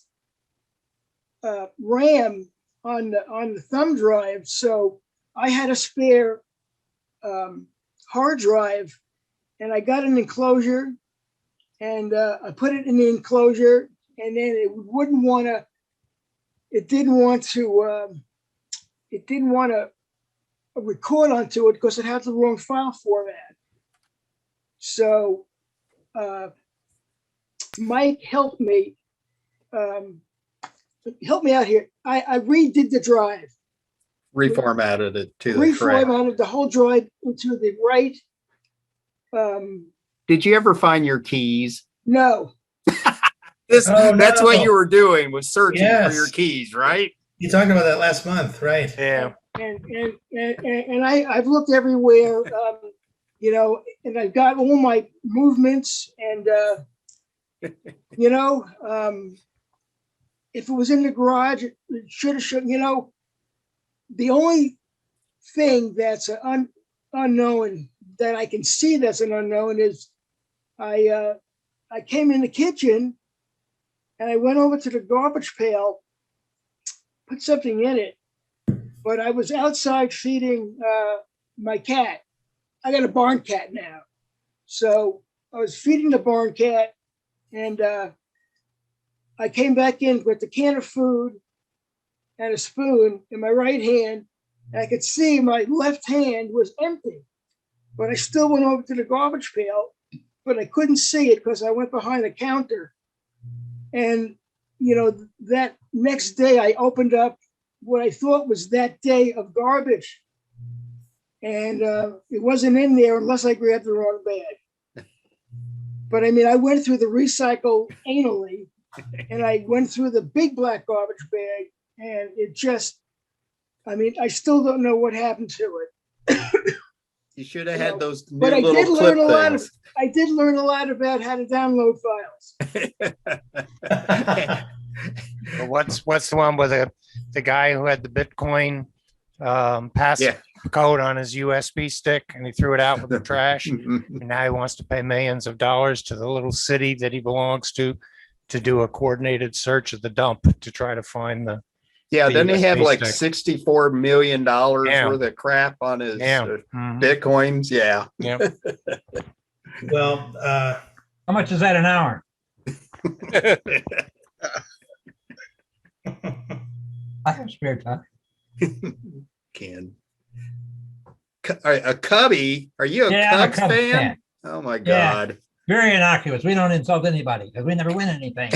RAM on the thumb drive, so I had a spare hard drive, and I got an enclosure, and I put it in the enclosure, and then it didn't want to record onto it because it had the wrong file format. So Mike helped me out here. I redid the drive. Reformatted it to the correct. Reformatted the whole drive into the right. Did you ever find your keys? No. That's what you were doing, was searching for Yes. your keys, right? You talked about that last month, right? Yeah. And I've looked everywhere, you know, and I've got all my movements and, you know, if it was in the garage, it should, you know, the only thing that's an unknown that I can see that's an unknown is I came in the kitchen and I went over to the garbage pail, put something in it, but I was outside feeding my cat. I got a barn cat now. So I was feeding the barn cat and I came back in with a can of food and a spoon in my right hand. And I could see my left hand was empty, but I still went over to the garbage pail, but I couldn't see it because I went behind the counter. And, you know, that next day I opened up what I thought was that day of garbage. And it wasn't in there unless I grabbed the wrong bag. But I mean, I went through the recycle anally and I went through the big black garbage bag and it just, I mean, I still don't know what happened to it. You should have had those new But I did little learn clip a lot of, things. I did learn a lot about how to download files. But what's the one with the guy who had the Bitcoin pass Yeah. code on his USB stick and he threw it out with the trash, and now he wants to pay millions of dollars to the little city that he belongs to do a coordinated search of the dump to try to find the Yeah, doesn't he have USB like stick. $64 million Yeah. worth of crap on his Mhm. Bitcoins? Yeah. Yeah. Well, How much is that an hour? I have spare time. Ken. A Cubby? Are you a Yeah, I'm a Cubs Cubs fan? fan. Oh my Yeah. God. Very innocuous. We don't insult anybody because we never win anything.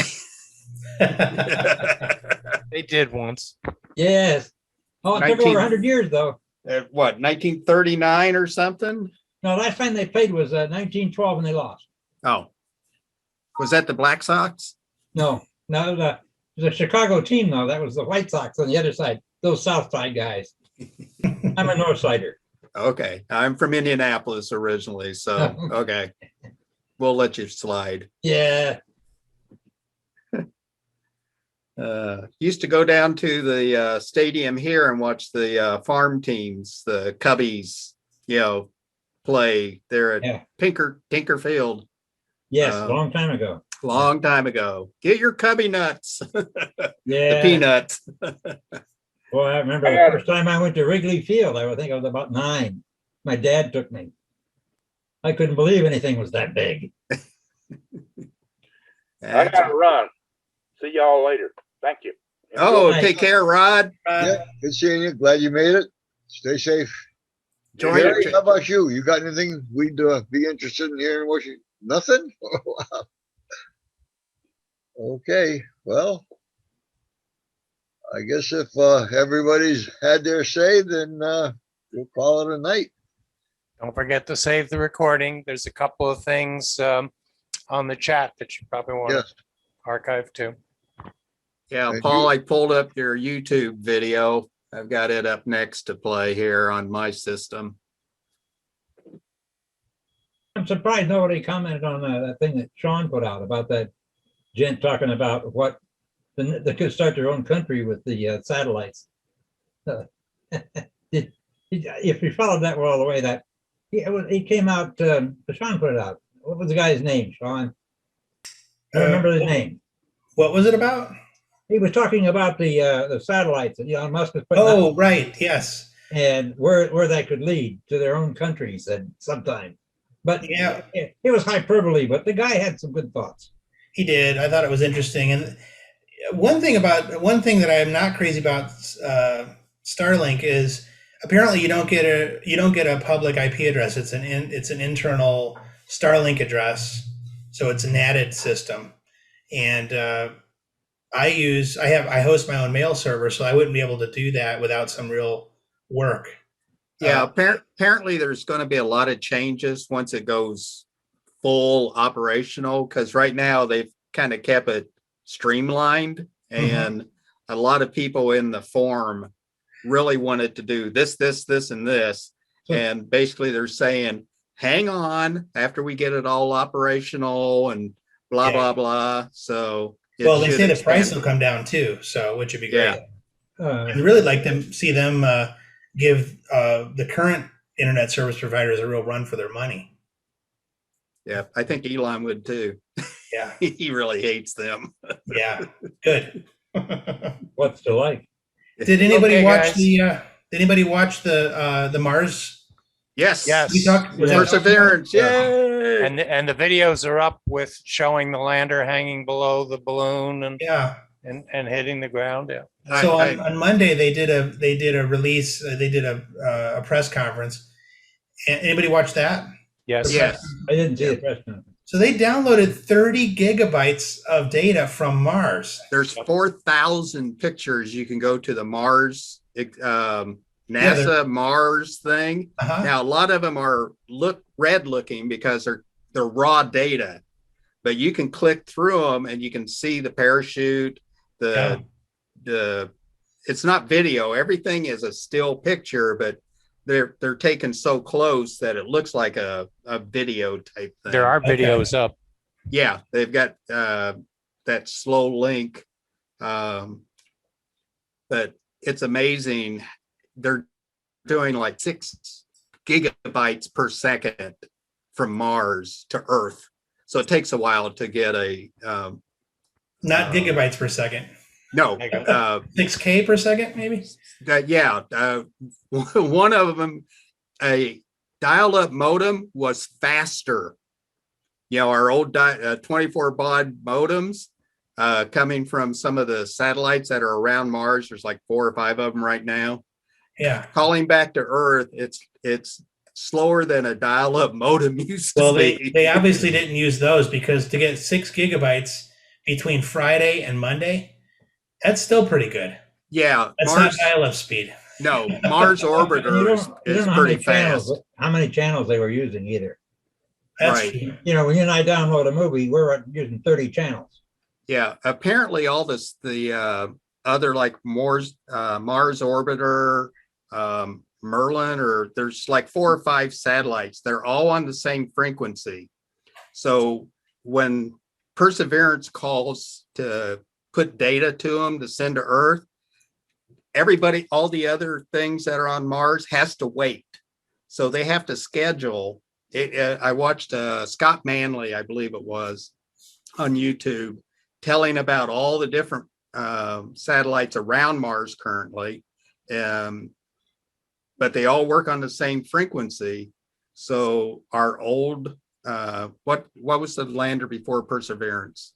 They did once. Yes. Oh, it took 19 over 100 years though. What, 1939 or something? No, last time they played was 1912 and they lost. Oh, was that the Black Sox? No, it was a Chicago team though. That was the White Sox on the other side. Those South Side guys. I'm a North Sider. Okay, I'm from Indianapolis originally, so okay, we'll let you slide. Yeah. Used to go down to the stadium here and watch the farm teams, the Cubbies, you know, play. They're at Yeah. Tinkerfield. Yes, a long time ago. Long time ago. Get your Cubby nuts, Yeah. the peanuts. Well, I remember the first time I went to Wrigley Field. I think I was about 9. My dad took me. I couldn't believe anything was that big. I gotta run. See y'all later. Thank you. Oh, Nice. take care, Rod. Yeah, good seeing you. Glad you made it. Stay safe. Join Gary, your- how about you? You got anything we'd be interested in hearing? What you? Nothing? Wow. Okay, well, I guess if everybody's had their say, then we'll call it a night. Don't forget to save the recording. There's a couple of things on the chat that you probably want Yes. to archive too. Yeah, Thank Paul, you. I pulled up your YouTube video. I've got it up next to play here on my system. I'm surprised nobody commented on that thing that Sean put out about that gent talking about what they could start their own country with the satellites. If you followed that all the way, that he came out. Sean put it out. What was the guy's name, Sean? I don't remember his name. what was it about? He was talking about the satellites that Elon Musk was putting Oh, out right. Yes. and where that could lead to their own countries at some time. But Yeah. it was hyperbole, but the guy had some good thoughts. He did. I thought it was interesting. And one thing that I'm not crazy about Starlink is apparently you don't get a public IP address. It's an internal Starlink address, so it's a NATed system. And I host my own mail server, so I wouldn't be able to do that without some real work. Yeah, apparently there's going to be a lot of changes once it goes full operational, because right now they've kind of kept it streamlined, and a lot of people in the forum really wanted to do this, and this. And basically they're saying, hang on after we get it all operational and blah, blah, blah. So well, they say the price will come down too. So, which would be great. I'd really like to see them give the current internet service providers a real run for their money. Yeah, I think Elon would too. Yeah. He really hates them. Yeah, good. What's the like? Did anybody watch guys. Did anybody watch the Mars? Yes. Yes. We talked, was that- Perseverance. Yay. And the videos are up with showing the lander hanging below the balloon and Yeah. and hitting the ground. Yeah. So on Monday they did a release. They did a press conference. Anybody watch that? Yes. Yes. I didn't see the press conference. So they downloaded 30 gigabytes of data from Mars. There's 4,000 pictures. You can go to the Mars, NASA Mars thing. Uh-huh. Now, a lot of them are red looking because they're raw data, but you can click through them and you can see the parachute, the it's not video. Everything is a still picture, but they're taken so close that it looks like a video type thing. There are videos up. Yeah, they've got that slow link, but it's amazing. They're doing like 6 gigabytes per second from Mars to Earth, so it takes a while to get a Not gigabytes per second. no 6K per second, maybe. One of them, a dial-up modem was faster. Our old 24 baud modems coming from some of the satellites that are around Mars. There's like 4 or 5 of them right now. Yeah. Calling back to Earth, it's slower than a dial-up modem used to be. They obviously didn't use those because to get 6 gigabytes between Friday and Monday, that's still pretty good. Yeah, That's not dial-up speed. No, Mars orbiter is pretty fast. How many channels they were using either? That's Right. true. When you and I download a movie, we're using 30 channels. Yeah, apparently all this, the other like Mars orbiter, Merlin, or there's like 4 or 5 satellites. They're all on the same frequency. So when Perseverance calls to put data to them to send to Earth, everybody, all the other things that are on Mars has to wait. So they have to schedule it. I watched Scott Manley, I believe it was, on YouTube, telling about all the different satellites around Mars currently. But they all work on the same frequency. So our old, what was the lander before Perseverance?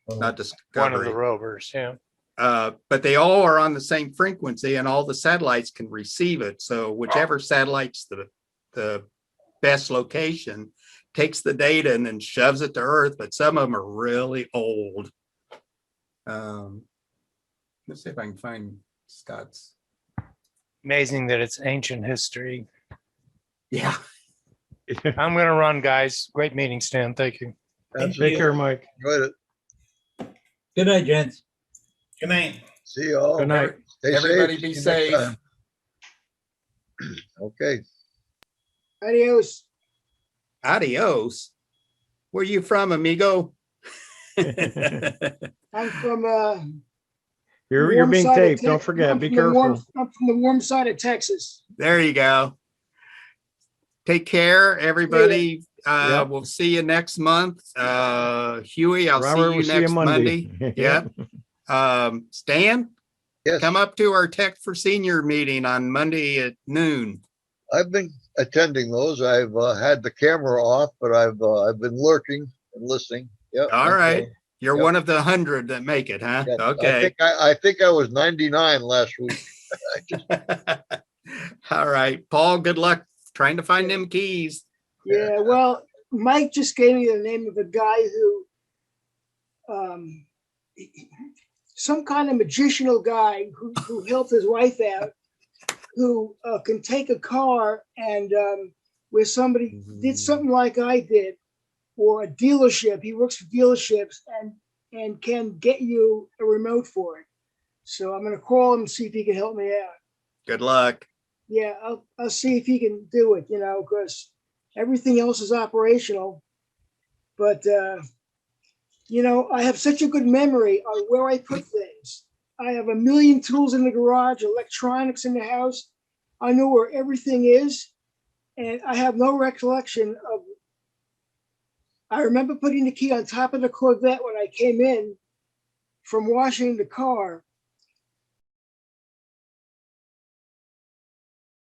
Not Discovery. One of the rovers. Yeah. But they all are on the same frequency and all the satellites can receive it. So whichever satellite's the best location takes the data and then shoves it to Earth, but some of them are really old. Let's see if I can find Scott's. Amazing that it's ancient history. Yeah. I'm going to run, guys. Great meeting, Stan. Thank you. Take care, Mike. Enjoyed it. Good night, gents. Good night. See you all. Good night. Stay Everybody safe. be See you next safe. time. Okay. Adios. Adios. Where you from, amigo? I'm from You're warm being side of taped. Tex- Don't forget. I'm Be from the warm- careful. I'm from the warm side of Texas. There you go. Take care, everybody. Yep. We'll see you next month. Hewie, I'll Robert, see we'll you next Monday. Yep. Stan, Yes. come up to our Tech for Senior meeting on Monday at noon. I've been attending those. I've had the camera off, but I've been lurking and listening. Yep. All right. Okay. You're Yep. one of the 100 that make it, huh? Yeah, Okay. I think I was 99 last week. All right. Paul, good luck trying to find them keys. Yeah, well, Mike just gave me the name of a guy who, some kind of magicianal guy who helped his wife out, who can take a car and where somebody did something like I did, or a dealership. He works for dealerships, and can get you a remote for it. So I'm gonna call him and see if he can help me out. Good luck. Yeah, I'll see if he can do it, because everything else is operational. But I have such a good memory on where I put things. I have a million tools in the garage, electronics in the house. I know where everything is, and I have no recollection of. I remember putting the key on top of the Corvette when I came in from washing the car,